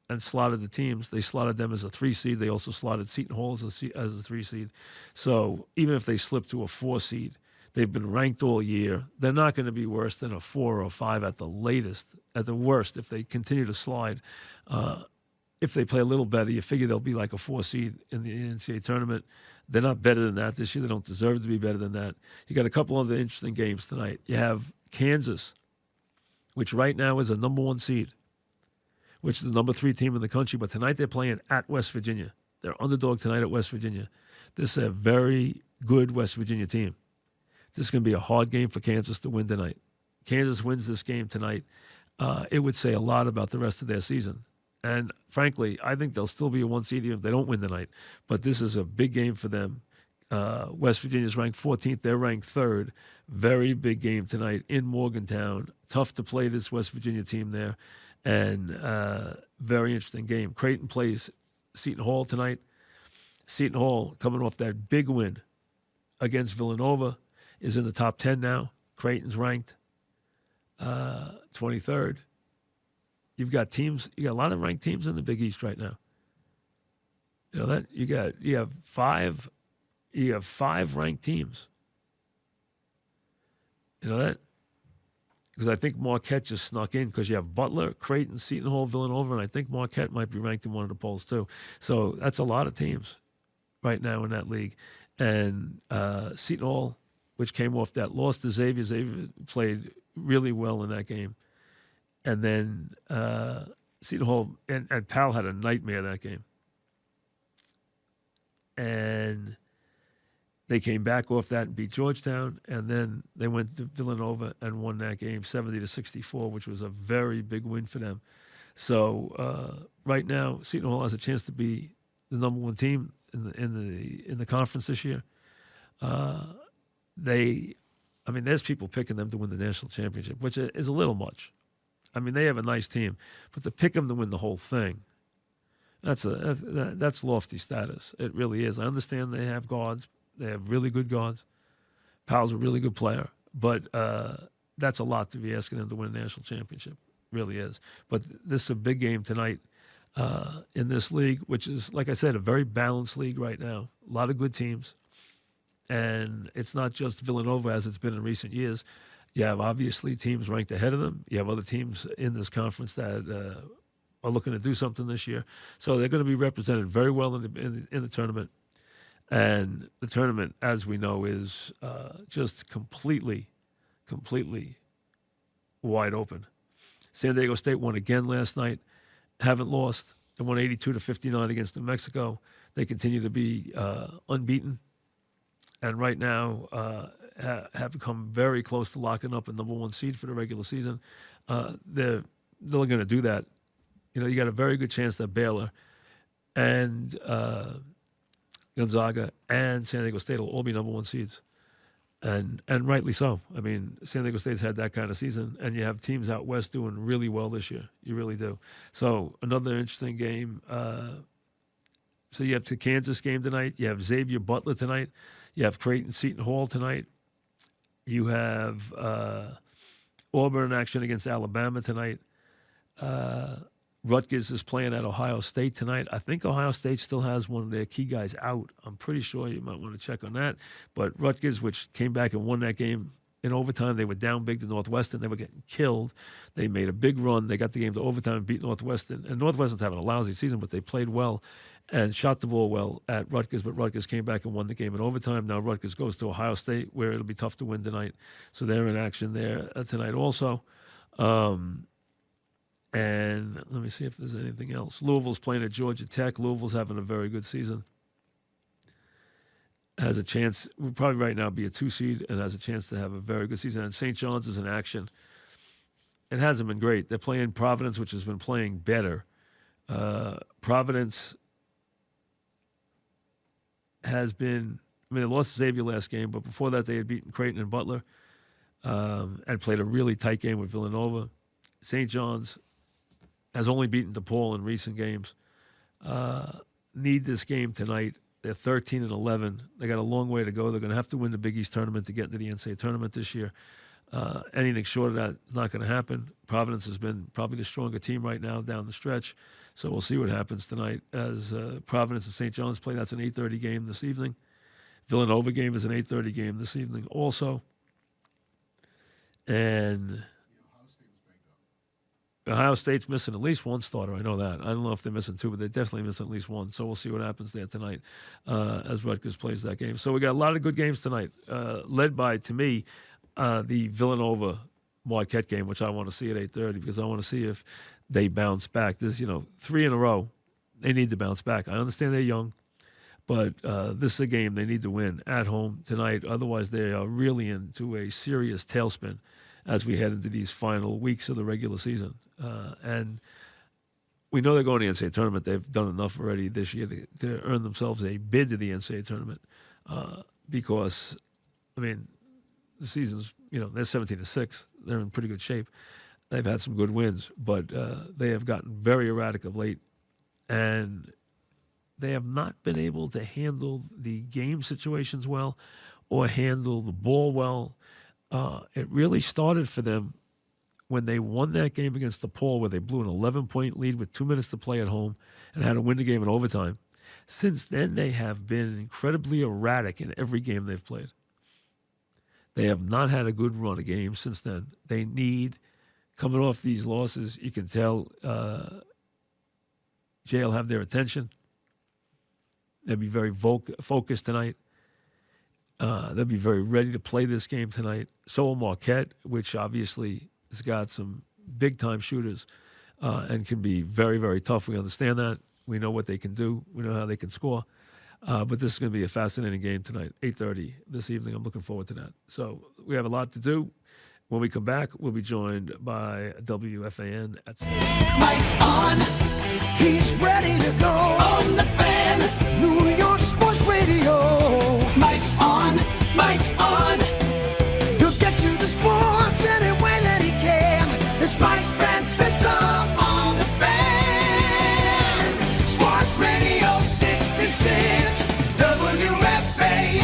and slotted the teams. They slotted them as a 3 seed. They also slotted Seton Hall as a 3 seed. So even if they slip to a 4 seed, they've been ranked all year. They're not going to be worse than a 4 or 5 at the latest. At the worst, if they continue to slide, if they play a little better, you figure they'll be like a 4 seed in the NCAA tournament. They're not better than that this year. They don't deserve to be better than that. You got a couple other interesting games tonight. You have Kansas, which right now is a number 1 seed, which is the number 3 team in the country. But tonight they're playing at West Virginia. They're underdog tonight at West Virginia. This is a very good West Virginia team. This is going to be a hard game for Kansas to win tonight. Kansas wins this game tonight. It would say a lot about the rest of their season. And frankly, I think they'll still be a 1 seed even if they don't win tonight. But this is a big game for them. West Virginia's ranked 14th. They're ranked 3rd. Very big game tonight in Morgantown. Tough to play this West Virginia team there. And very interesting game. Creighton plays Seton Hall tonight. Seton Hall, coming off that big win against Villanova, is in the top 10 now. Creighton's ranked 23rd. You got a lot of ranked teams in the Big East right now. You know that? You have 5 ranked teams. You know that? Because I think Marquette just snuck in because you have Butler, Creighton, Seton Hall, Villanova, and I think Marquette might be ranked in one of the polls too. So that's a lot of teams right now in that league. And Seton Hall, which came off that loss to Xavier. Xavier played really well in that game. And then Seton Hall and Powell had a nightmare that game. And they came back off that and beat Georgetown. And then they went to Villanova and won that game 70-64, which was a very big win for them. So right now, Seton Hall has a chance to be the number 1 team in the conference this year. There's people picking them to win the national championship, which is a little much. I mean, they have a nice team, but to pick them to win the whole thing, that's lofty status. It really is. I understand they have guards. They have really good guards. Powell's a really good player, but that's a lot to be asking them to win a national championship. It really is. But this is a big game tonight in this league, which is, like I said, a very balanced league right now. A lot of good teams. And it's not just Villanova as it's been in recent years. You have obviously teams ranked ahead of them. You have other teams in this conference that are looking to do something this year. So they're going to be represented very well in the tournament. And the tournament, as we know, is just completely wide open. San Diego State won again last night. Haven't lost. They won 82-59 against New Mexico. They continue to be unbeaten. And right now have come very close to locking up a number 1 seed for the regular season. They're going to do that. You know, you got a very good chance that Baylor and Gonzaga and San Diego State will all be number 1 seeds. And rightly so. I mean, San Diego State's had that kind of season, and you have teams out west doing really well this year. You really do. So another interesting game. So you have the Kansas game tonight. You have Xavier Butler tonight. You have Creighton Seton Hall tonight. You have Auburn in action against Alabama tonight. Rutgers is playing at Ohio State tonight. I think Ohio State still has one of their key guys out. I'm pretty sure you might want to check on that. But Rutgers, which came back and won that game in overtime, they were down big to Northwestern. They were getting killed. They made a big run. They got the game to overtime and beat Northwestern. And Northwestern's having a lousy season, but they played well and shot the ball well at Rutgers. But Rutgers came back and won the game in overtime. Now Rutgers goes to Ohio State, where it'll be tough to win tonight. So they're in action there tonight also. And let me see if there's anything else. Louisville's playing at Georgia Tech. Louisville's having a very good season. Has a chance, will probably right now be a 2 seed and has a chance to have a very good season. And St. John's is in action. It hasn't been great. They're playing Providence, which has been playing better. Providence has been, they lost to Xavier last game, but before that they had beaten Creighton and Butler and played a really tight game with Villanova. St. John's has only beaten DePaul in recent games. Need this game tonight. They're 13-11. They got a long way to go. They're going to have to win the Big East tournament to get into the NCAA tournament this year. Anything short of that is not going to happen. Providence has been probably the stronger team right now down the stretch. So we'll see what happens tonight as Providence and St. John's play. That's an 8:30 game this evening. Villanova game is an 8:30 game this evening also. And Ohio State's missing at least one starter. I know that. I don't know if they're missing two, but they're definitely missing at least one. So we'll see what happens there tonight as Rutgers plays that game. So we got a lot of good games tonight, led by, to me, the Villanova Marquette game, which I want to see at 8:30 because I want to see if they bounce back. There's, 3 in a row. They need to bounce back. I understand they're young, but this is a game they need to win at home tonight. Otherwise, they are really into a serious tailspin as we head into these final weeks of the regular season. And we know they're going to the NCAA tournament. They've done enough already this year to earn themselves a bid to the NCAA tournament because, the season's, they're 17-6. They're in pretty good shape. They've had some good wins, but they have gotten very erratic of late, and they have not been able to handle the game situations well or handle the ball well. It really started for them when they won that game against DePaul where they blew an 11-point lead with 2 minutes to play at home and had to win the game in overtime. Since then, they have been incredibly erratic in every game they've played. They have not had a good run of games since then. They need, coming off these losses, you can tell Jay will have their attention. They'll be very focused tonight. They'll be very ready to play this game tonight. So will Marquette, which obviously has got some big-time shooters and can be very, very tough. We understand that. We know what they can do. We know how they can score. But this is going to be a fascinating game tonight, 8:30 this evening. I'm looking forward to that. So we have a lot to do. When we come back, we'll be joined by WFAN at Mike's on. He's ready to go. On the Fan. New York Sports Radio. Mike's on. Mike's on. He'll get you the sports any way that he can. It's Mike Francesa on the Fan. Sports Radio 66. WFAN.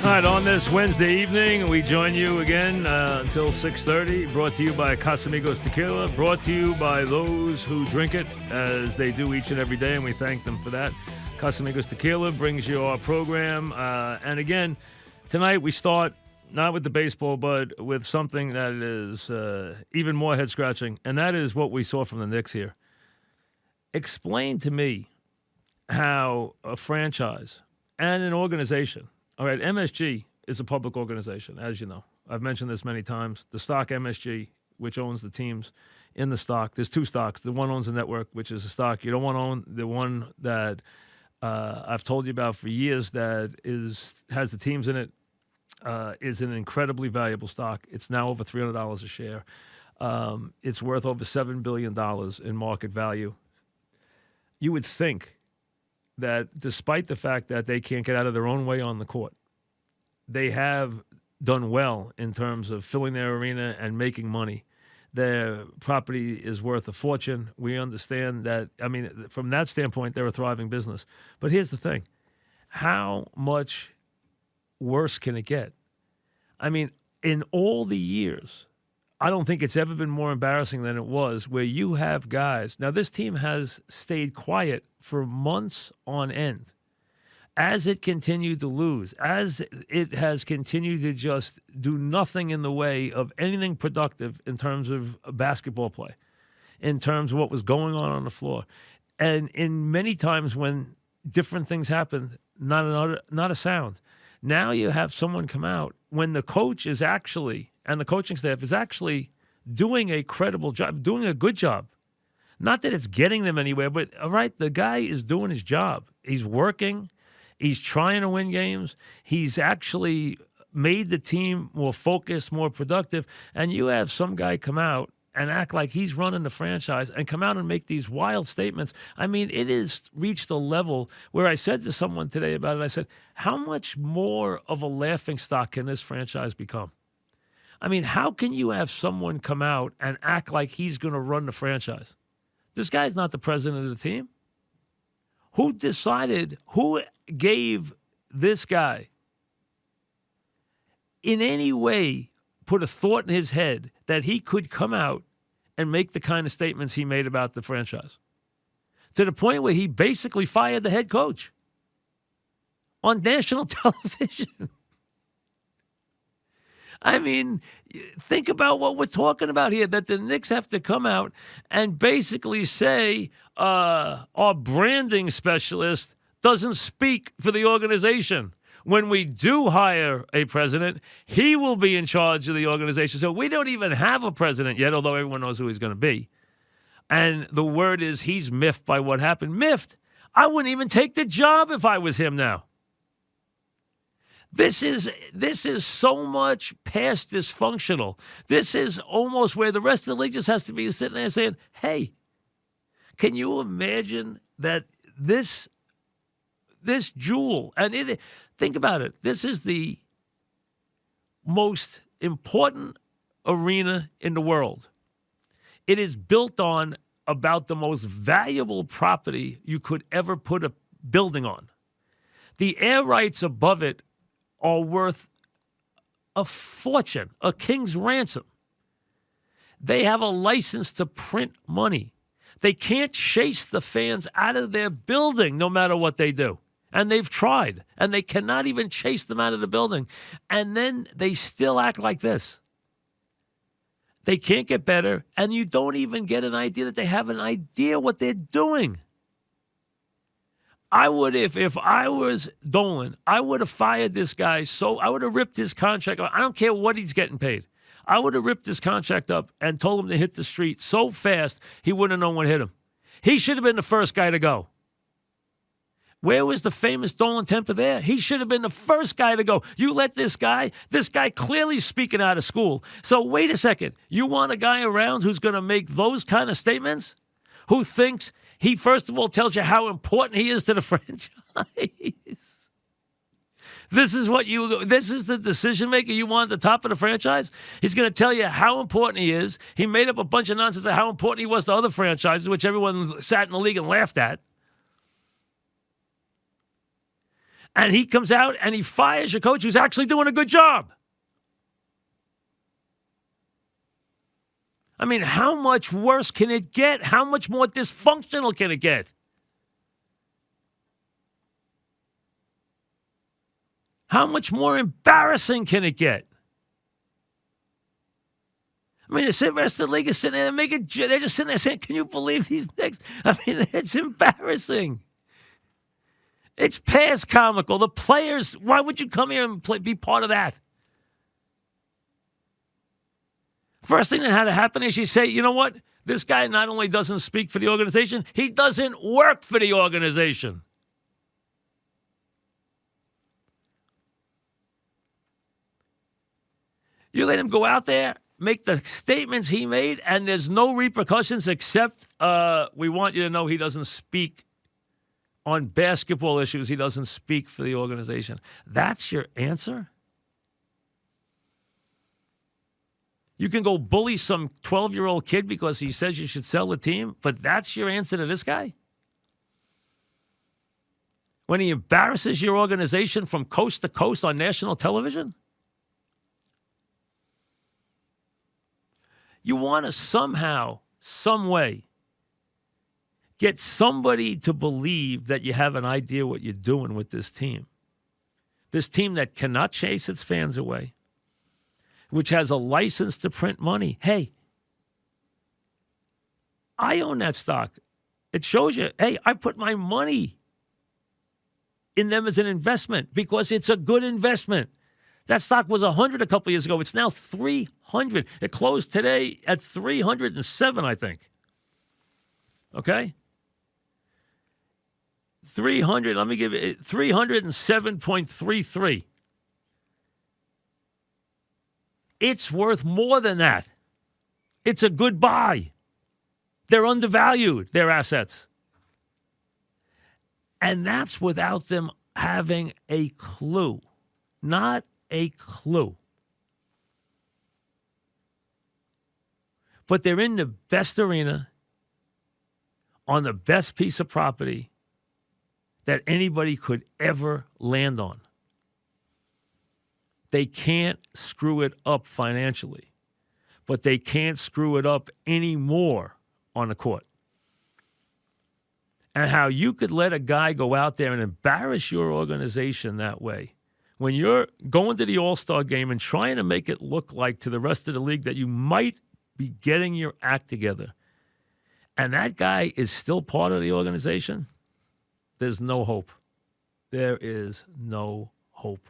All right, on this Wednesday evening, we join you again until 6:30, brought to you by Casamigos Tequila, brought to you by those who drink it, as they do each and every day, and we thank them for that. Casamigos Tequila brings you our program. And again, tonight we start not with the baseball, but with something that is even more head-scratching, and that is what we saw from the Knicks here. Explain to me how a franchise and an organization, all right, MSG is a public organization, as you know. I've mentioned this many times. The stock MSG, which owns the teams in the stock, there's two stocks. The one owns the network, which is a stock you don't want to own. The one that I've told you about for years that has the teams in it is an incredibly valuable stock. It's now over $300 a share. It's worth over $7 billion in market value. You would think that despite the fact that they can't get out of their own way on the court, they have done well in terms of filling their arena and making money. Their property is worth a fortune. We understand that. I mean, from that standpoint, they're a thriving business. But here's the thing. How much worse can it get? I mean, in all the years, I don't think it's ever been more embarrassing than it was, where you have guys. Now, this team has stayed quiet for months on end as it continued to lose, as it has continued to just do nothing in the way of anything productive in terms of basketball play, in terms of what was going on the floor. And in many times when different things happened, not a sound. Now you have someone come out when the coach is actually, and the coaching staff is actually doing a credible job, doing a good job. Not that it's getting them anywhere, but all right, the guy is doing his job. He's working. He's trying to win games. He's actually made the team more focused, more productive. And you have some guy come out and act like he's running the franchise and come out and make these wild statements. I mean, it has reached a level where I said to someone today about it, I said, how much more of a laughingstock can this franchise become? I mean, how can you have someone come out and act like he's going to run the franchise? This guy's not the president of the team. Who gave this guy in any way put a thought in his head that he could come out and make the kind of statements he made about the franchise? To the point where he basically fired the head coach on national television. I mean, think about what we're talking about here, that the Knicks have to come out and basically say our branding specialist doesn't speak for the organization. When we do hire a president, he will be in charge of the organization. So we don't even have a president yet, although everyone knows who he's going to be. And the word is he's miffed by what happened. Miffed. I wouldn't even take the job if I was him now. This is so much past dysfunctional. This is almost where the rest of the league just has to be sitting there saying, hey, can you imagine that this jewel, and think about it, this is the most important arena in the world. It is built on about the most valuable property you could ever put a building on. The air rights above it are worth a fortune, a king's ransom. They have a license to print money. They can't chase the fans out of their building no matter what they do. And they've tried, and they cannot even chase them out of the building. And then they still act like this. They can't get better, and you don't even get an idea that they have an idea what they're doing. I would, if I was Dolan, I would have fired this guy. So I would have ripped his contract up. I don't care what he's getting paid. I would have ripped his contract up and told him to hit the street so fast he wouldn't have known what hit him. He should have been the first guy to go. Where was the famous Dolan temper there? He should have been the first guy to go. You let this guy clearly speaking out of school. So wait a second. You want a guy around who's going to make those kind of statements? Who thinks he, first of all, tells you how important he is to the franchise? This is the decision maker you want at the top of the franchise? He's going to tell you how important he is. He made up a bunch of nonsense of how important he was to other franchises, which everyone sat in the league and laughed at. And he comes out and he fires your coach who's actually doing a good job. I mean, how much worse can it get? How much more dysfunctional can it get? How much more embarrassing can it get? I mean, the rest of the league is sitting there and they're just sitting there saying, can you believe these Knicks? I mean, it's embarrassing. It's past comical. The players, why would you come here and be part of that? First thing that had to happen is you say, you know what? This guy not only doesn't speak for the organization, he doesn't work for the organization. You let him go out there, make the statements he made, and there's no repercussions except we want you to know he doesn't speak on basketball issues. He doesn't speak for the organization. That's your answer? You can go bully some 12-year-old kid because he says you should sell the team, but that's your answer to this guy? When he embarrasses your organization from coast to coast on national television? You want to somehow, some way, get somebody to believe that you have an idea what you're doing with this team. This team that cannot chase its fans away, which has a license to print money. Hey, I own that stock. It shows you, hey, I put my money in them as an investment because it's a good investment. That stock was 100 a couple of years ago. It's now 300. It closed today at 307, I think. Okay? 300, let me give it 307.33. It's worth more than that. It's a good buy. They're undervalued, their assets. And that's without them having a clue. Not a clue. But they're in the best arena on the best piece of property that anybody could ever land on. They can't screw it up financially, but they can't screw it up anymore on the court. And how you could let a guy go out there and embarrass your organization that way when you're going to the All-Star game and trying to make it look like to the rest of the league that you might be getting your act together, and that guy is still part of the organization, there's no hope. There is no hope.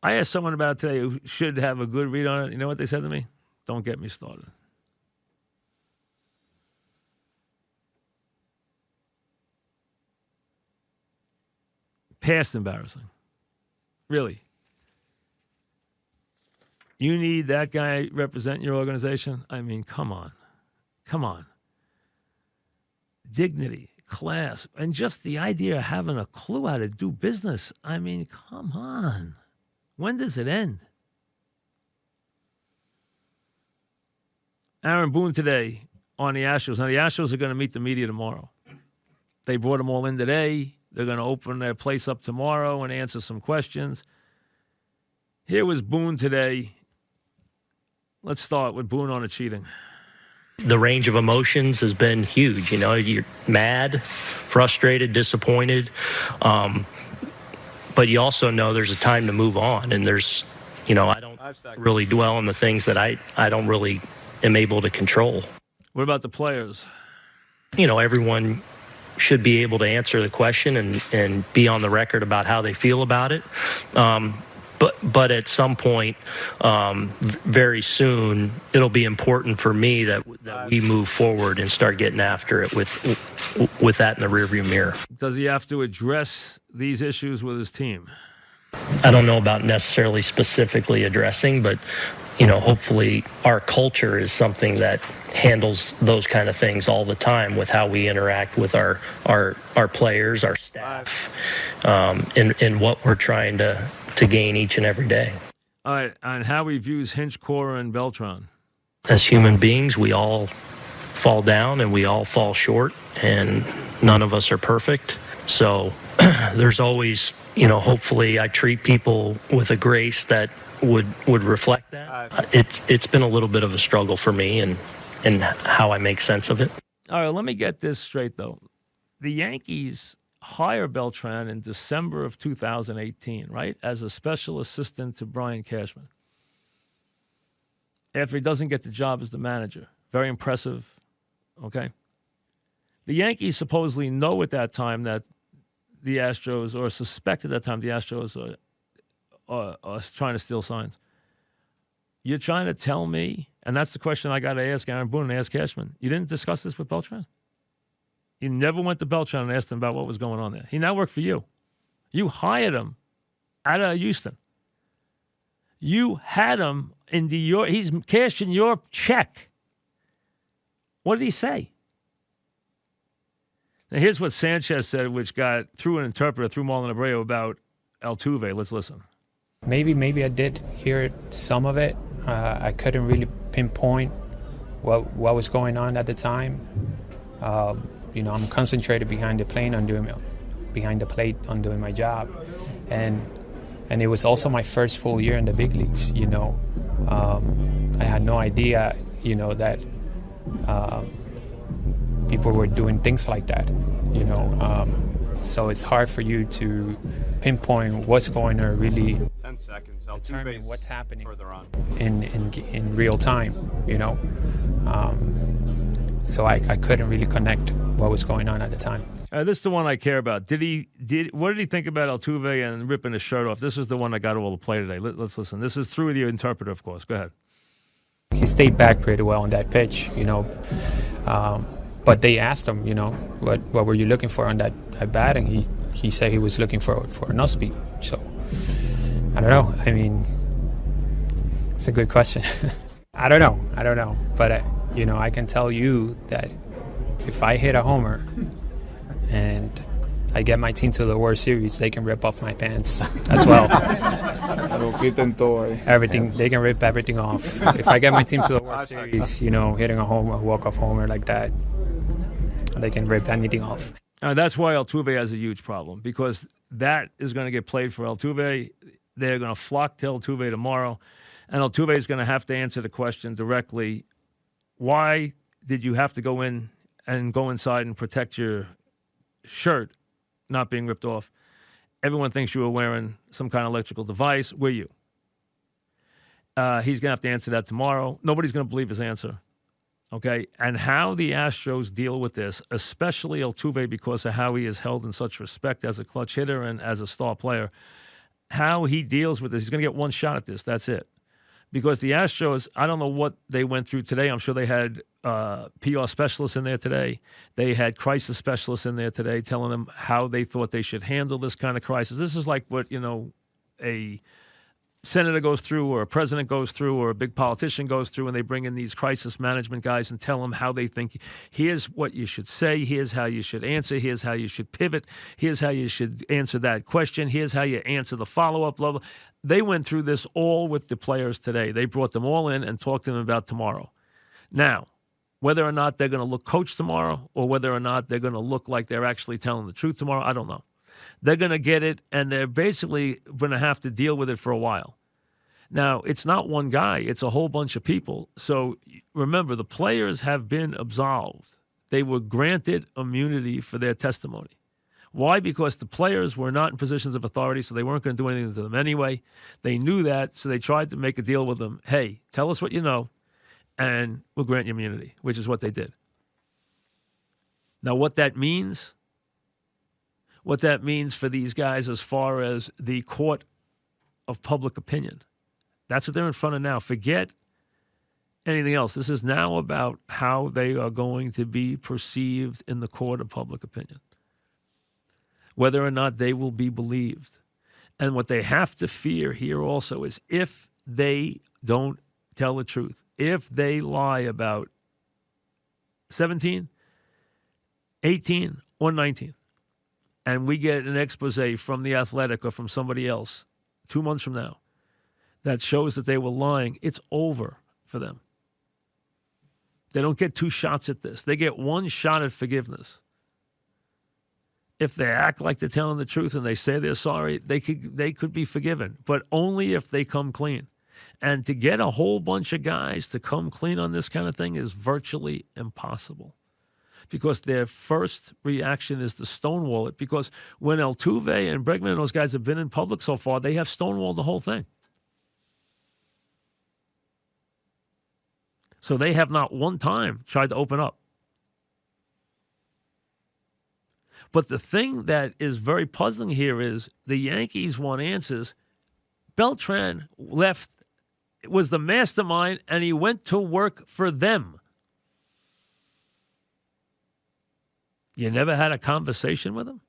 I asked someone about it today who should have a good read on it. You know what they said to me? Don't get me started. Past embarrassing. Really. You need that guy representing your organization? I mean, come on. Come on. Dignity, class, and just the idea of having a clue how to do business. I mean, come on. When does it end? Aaron Boone today on the Astros. Now, the Astros are going to meet the media tomorrow. They brought them all in today. They're going to open their place up tomorrow and answer some questions. Here was Boone today. Let's start with Boone on the cheating. The range of emotions has been huge. You know, you're mad, frustrated, disappointed. But you also know there's a time to move on. And there's, you know, I don't really dwell on the things that I don't really am able to control. What about the players? You know, everyone should be able to answer the question and be on the record about how they feel about it. But at some point, very soon, it'll be important for me that we move forward and start getting after it with that in the rearview mirror. Does he have to address these issues with his team? I don't know about necessarily specifically addressing, but, you know, hopefully our culture is something that handles those kind of things all the time with how we interact with our players, our staff, and what we're trying to gain each and every day. All right, and how he views Hinch, Cora, and Beltran. As human beings, we all fall down and we all fall short, and none of us are perfect. So there's always, you know, hopefully I treat people with a grace that would reflect that. It's been a little bit of a struggle for me and how I make sense of it. All right, let me get this straight, though. The Yankees hire Beltran in December of 2018, right, as a special assistant to Brian Cashman. After he doesn't get the job as the manager. Very impressive, okay? The Yankees supposedly know at that time that the Astros, or suspect at that time the Astros are trying to steal signs. You're trying to tell me, and that's the question I got to ask Aaron Boone and ask Cashman, you didn't discuss this with Beltran? You never went to Beltran and asked him about what was going on there. He now worked for you. You hired him out of Houston. You had him he's cashing your check. What did he say? Now, here's what Sanchez said, which got through an interpreter, through Marlon Abreu, about Altuve. Let's listen. Maybe I did hear some of it. I couldn't really pinpoint what was going on at the time. You know, I'm concentrated behind the plate on doing my job, and it was also my first full year in the big leagues. You know, I had no idea, you know, that people were doing things like that. You know, so it's hard for you to pinpoint what's going to really 10 seconds. determine what's happening further on in real time. You know. So I couldn't really connect what was going on at the time. This is the one I care about. What did he think about Altuve and ripping his shirt off? This is the one that got all the play today. Let's listen. This is through the interpreter, of course. Go ahead. He stayed back pretty well on that pitch, you know. But they asked him, you know, what were you looking for on that bat? And he said he was looking for an off-speed. So, I don't know. I mean, it's a good question. I don't know. But, you know, I can tell you that if I hit a homer and I get my team to the World Series, they can rip off my pants as well. Everything, they can rip everything off. If I get my team to the World Series, hitting a walk-off homer like that, they can rip anything off. That's why Altuve has a huge problem, because that is going to get played for Altuve. They're going to flock to Altuve tomorrow, and Altuve is going to have to answer the question directly. Why did you have to go inside and protect your shirt not being ripped off? Everyone thinks you were wearing some kind of electrical device. Were you? He's going to have to answer that tomorrow. Nobody's going to believe his answer. Okay? And how the Astros deal with this, especially Altuve, because of how he is held in such respect as a clutch hitter and as a star player, how he deals with this, he's going to get one shot at this. That's it. Because the Astros, I don't know what they went through today. I'm sure they had PR specialists in there today. They had crisis specialists in there today telling them how they thought they should handle this kind of crisis. This is like what, a senator goes through, or a president goes through, or a big politician goes through, and they bring in these crisis management guys and tell them how they think. Here's what you should say. Here's how you should answer. Here's how you should pivot. Here's how you should answer that question. Here's how you answer the follow-up level. They went through this all with the players today. They brought them all in and talked to them about tomorrow. Now, whether or not they're going to look coached tomorrow, or whether or not they're going to look like they're actually telling the truth tomorrow, I don't know. They're going to get it, and they're basically going to have to deal with it for a while. Now, it's not one guy. It's a whole bunch of people. So remember, the players have been absolved. They were granted immunity for their testimony. Why? Because the players were not in positions of authority, so they weren't going to do anything to them anyway. They knew that, so they tried to make a deal with them. Hey, tell us what you know, and we'll grant you immunity, which is what they did. Now, what that means for these guys as far as the court of public opinion, that's what they're in front of now. Forget anything else. This is now about how they are going to be perceived in the court of public opinion, whether or not they will be believed. And what they have to fear here also is if they don't tell the truth, if they lie about 17, 18, or 19, and we get an expose from The Athletic or from somebody else 2 months from now that shows that they were lying, it's over for them. They don't get two shots at this. They get one shot at forgiveness. If they act like they're telling the truth and they say they're sorry, they could be forgiven, but only if they come clean. And to get a whole bunch of guys to come clean on this kind of thing is virtually impossible, because their first reaction is to stonewall it. Because when Altuve and Bregman and those guys have been in public so far, they have stonewalled the whole thing. So they have not one time tried to open up. But the thing that is very puzzling here is the Yankees want answers. Beltran was the mastermind, and he went to work for them. You never had a conversation with him?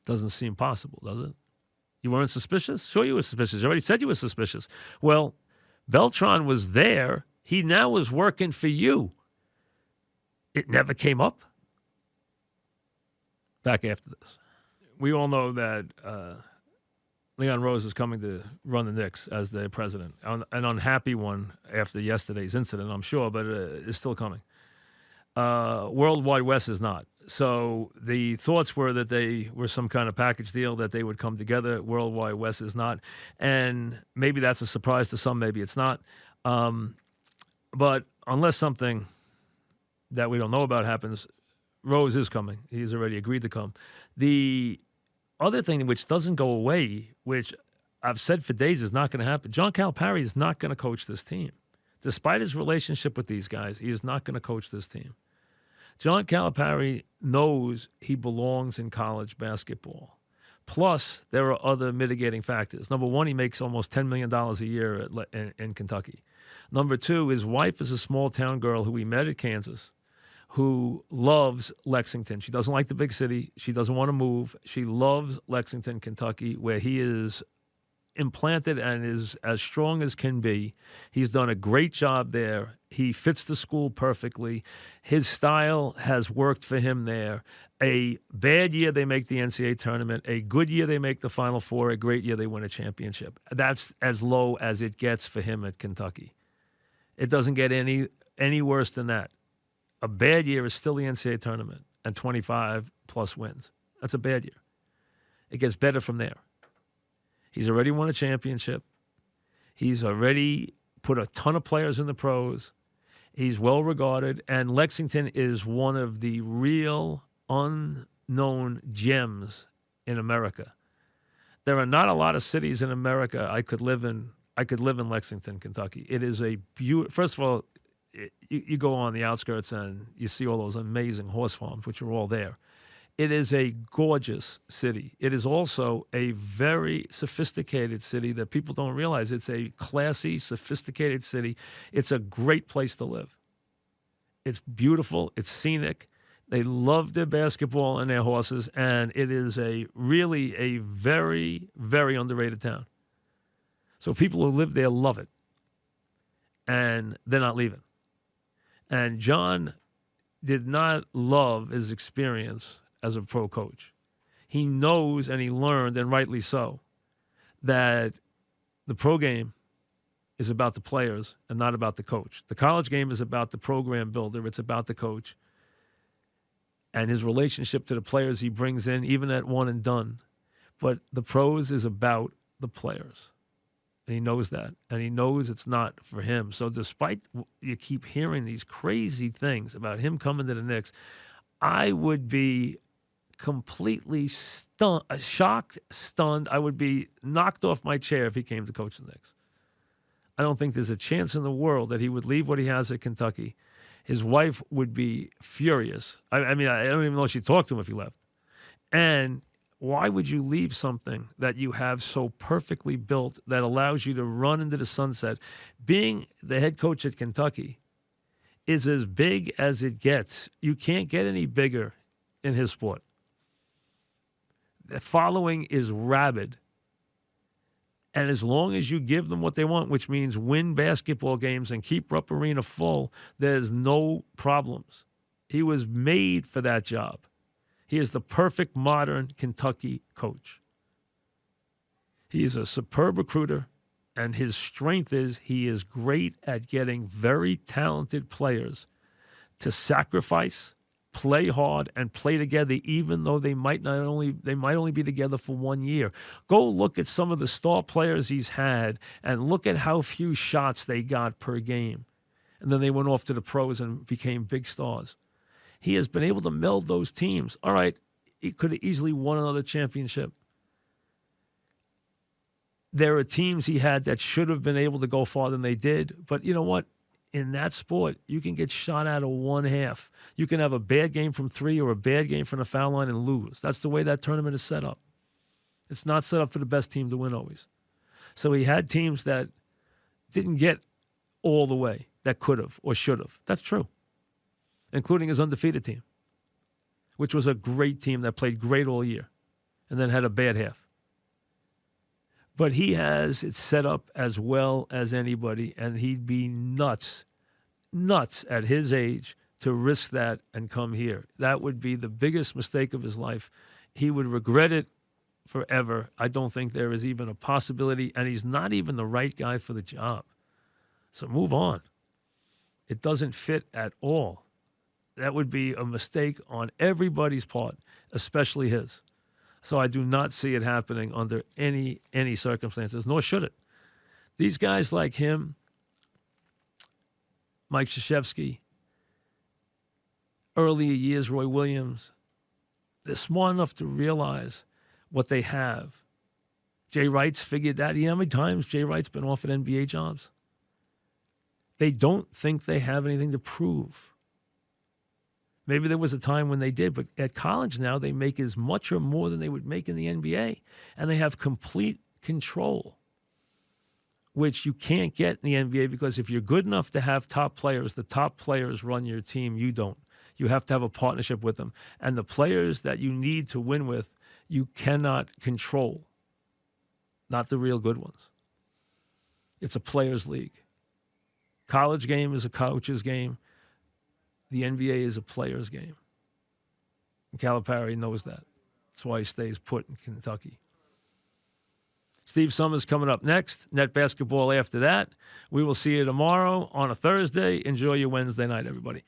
Doesn't seem possible, does it? You weren't suspicious? Sure you were suspicious. You already said you were suspicious. Well, Beltran was there. He now was working for you. It never came up. Back after this. We all know that Leon Rose is coming to run the Knicks as their president. An unhappy one after yesterday's incident, I'm sure, but it's still coming. Worldwide West is not. So the thoughts were that they were some kind of package deal, that they would come together. Worldwide West is not. And maybe that's a surprise to some, maybe it's not. But unless something that we don't know about happens, Rose is coming. He's already agreed to come. The other thing which doesn't go away, which I've said for days is not going to happen, John Calipari is not going to coach this team. Despite his relationship with these guys, he is not going to coach this team. John Calipari knows he belongs in college basketball. Plus, there are other mitigating factors. Number one, he makes almost $10 million a year in Kentucky. Number two, his wife is a small-town girl who he met at Kansas, who loves Lexington. She doesn't like the big city. She doesn't want to move. She loves Lexington, Kentucky, where he is implanted and is as strong as can be. He's done a great job there. He fits the school perfectly. His style has worked for him there. A bad year, they make the NCAA tournament. A good year, they make the Final Four. A great year, they win a championship. That's as low as it gets for him at Kentucky. It doesn't get any worse than that. A bad year is still the NCAA tournament and 25-plus wins. That's a bad year. It gets better from there. He's already won a championship. He's already put a ton of players in the pros. He's well regarded. And Lexington is one of the real unknown gems in America. There are not a lot of cities in America I could live in. I could live in Lexington, Kentucky. It is a beautiful. First of all, you go on the outskirts and you see all those amazing horse farms, which are all there. It is a gorgeous city. It is also a very sophisticated city that people don't realize. It's a classy, sophisticated city. It's a great place to live. It's beautiful. It's scenic. They love their basketball and their horses, and it is really a very, very underrated town. So people who live there love it, and they're not leaving. And John did not love his experience as a pro coach. He knows, and he learned, and rightly so, that the pro game is about the players and not about the coach. The college game is about the program builder. It's about the coach and his relationship to the players he brings in, even at one and done. But the pros is about the players. And he knows that. And he knows it's not for him. So despite you keep hearing these crazy things about him coming to the Knicks, I would be completely shocked, stunned. I would be knocked off my chair if he came to coach the Knicks. I don't think there's a chance in the world that he would leave what he has at Kentucky. His wife would be furious. I mean, I don't even know if she'd talk to him if he left. And why would you leave something that you have so perfectly built that allows you to run into the sunset? Being the head coach at Kentucky is as big as it gets. You can't get any bigger in his sport. The following is rabid. And as long as you give them what they want, which means win basketball games and keep Rupp Arena full, there's no problems. He was made for that job. He is the perfect modern Kentucky coach. He is a superb recruiter, and his strength is he is great at getting very talented players to sacrifice, play hard, and play together, even though they might only be together for 1 year. Go look at some of the star players he's had and look at how few shots they got per game. And then they went off to the pros and became big stars. He has been able to meld those teams. All right, he could have easily won another championship. There are teams he had that should have been able to go farther than they did. But you know what? In that sport, you can get shot out of one half. You can have a bad game from three or a bad game from the foul line and lose. That's the way that tournament is set up. It's not set up for the best team to win always. So he had teams that didn't get all the way that could have or should have. That's true, including his undefeated team, which was a great team that played great all year and then had a bad half. But he has it set up as well as anybody, and he'd be nuts at his age to risk that and come here. That would be the biggest mistake of his life. He would regret it forever. I don't think there is even a possibility, and he's not even the right guy for the job. So move on. It doesn't fit at all. That would be a mistake on everybody's part, especially his. So I do not see it happening under any circumstances, nor should it. These guys like him, Mike Krzyzewski, earlier years, Roy Williams, they're smart enough to realize what they have. Jay Wright's figured that. You know how many times Jay Wright's been offered NBA jobs? They don't think they have anything to prove. Maybe there was a time when they did, but at college now they make as much or more than they would make in the NBA, and they have complete control, which you can't get in the NBA because if you're good enough to have top players, the top players run your team. You don't. You have to have a partnership with them. And the players that you need to win with, you cannot control. not the real good ones. It's a players' league. College game is a coach's game. The NBA is a players' game. And Calipari knows that. That's why he stays put in Kentucky. Steve Summers coming up next. Net basketball after that. We will see you tomorrow on a Thursday. Enjoy your Wednesday night, everybody.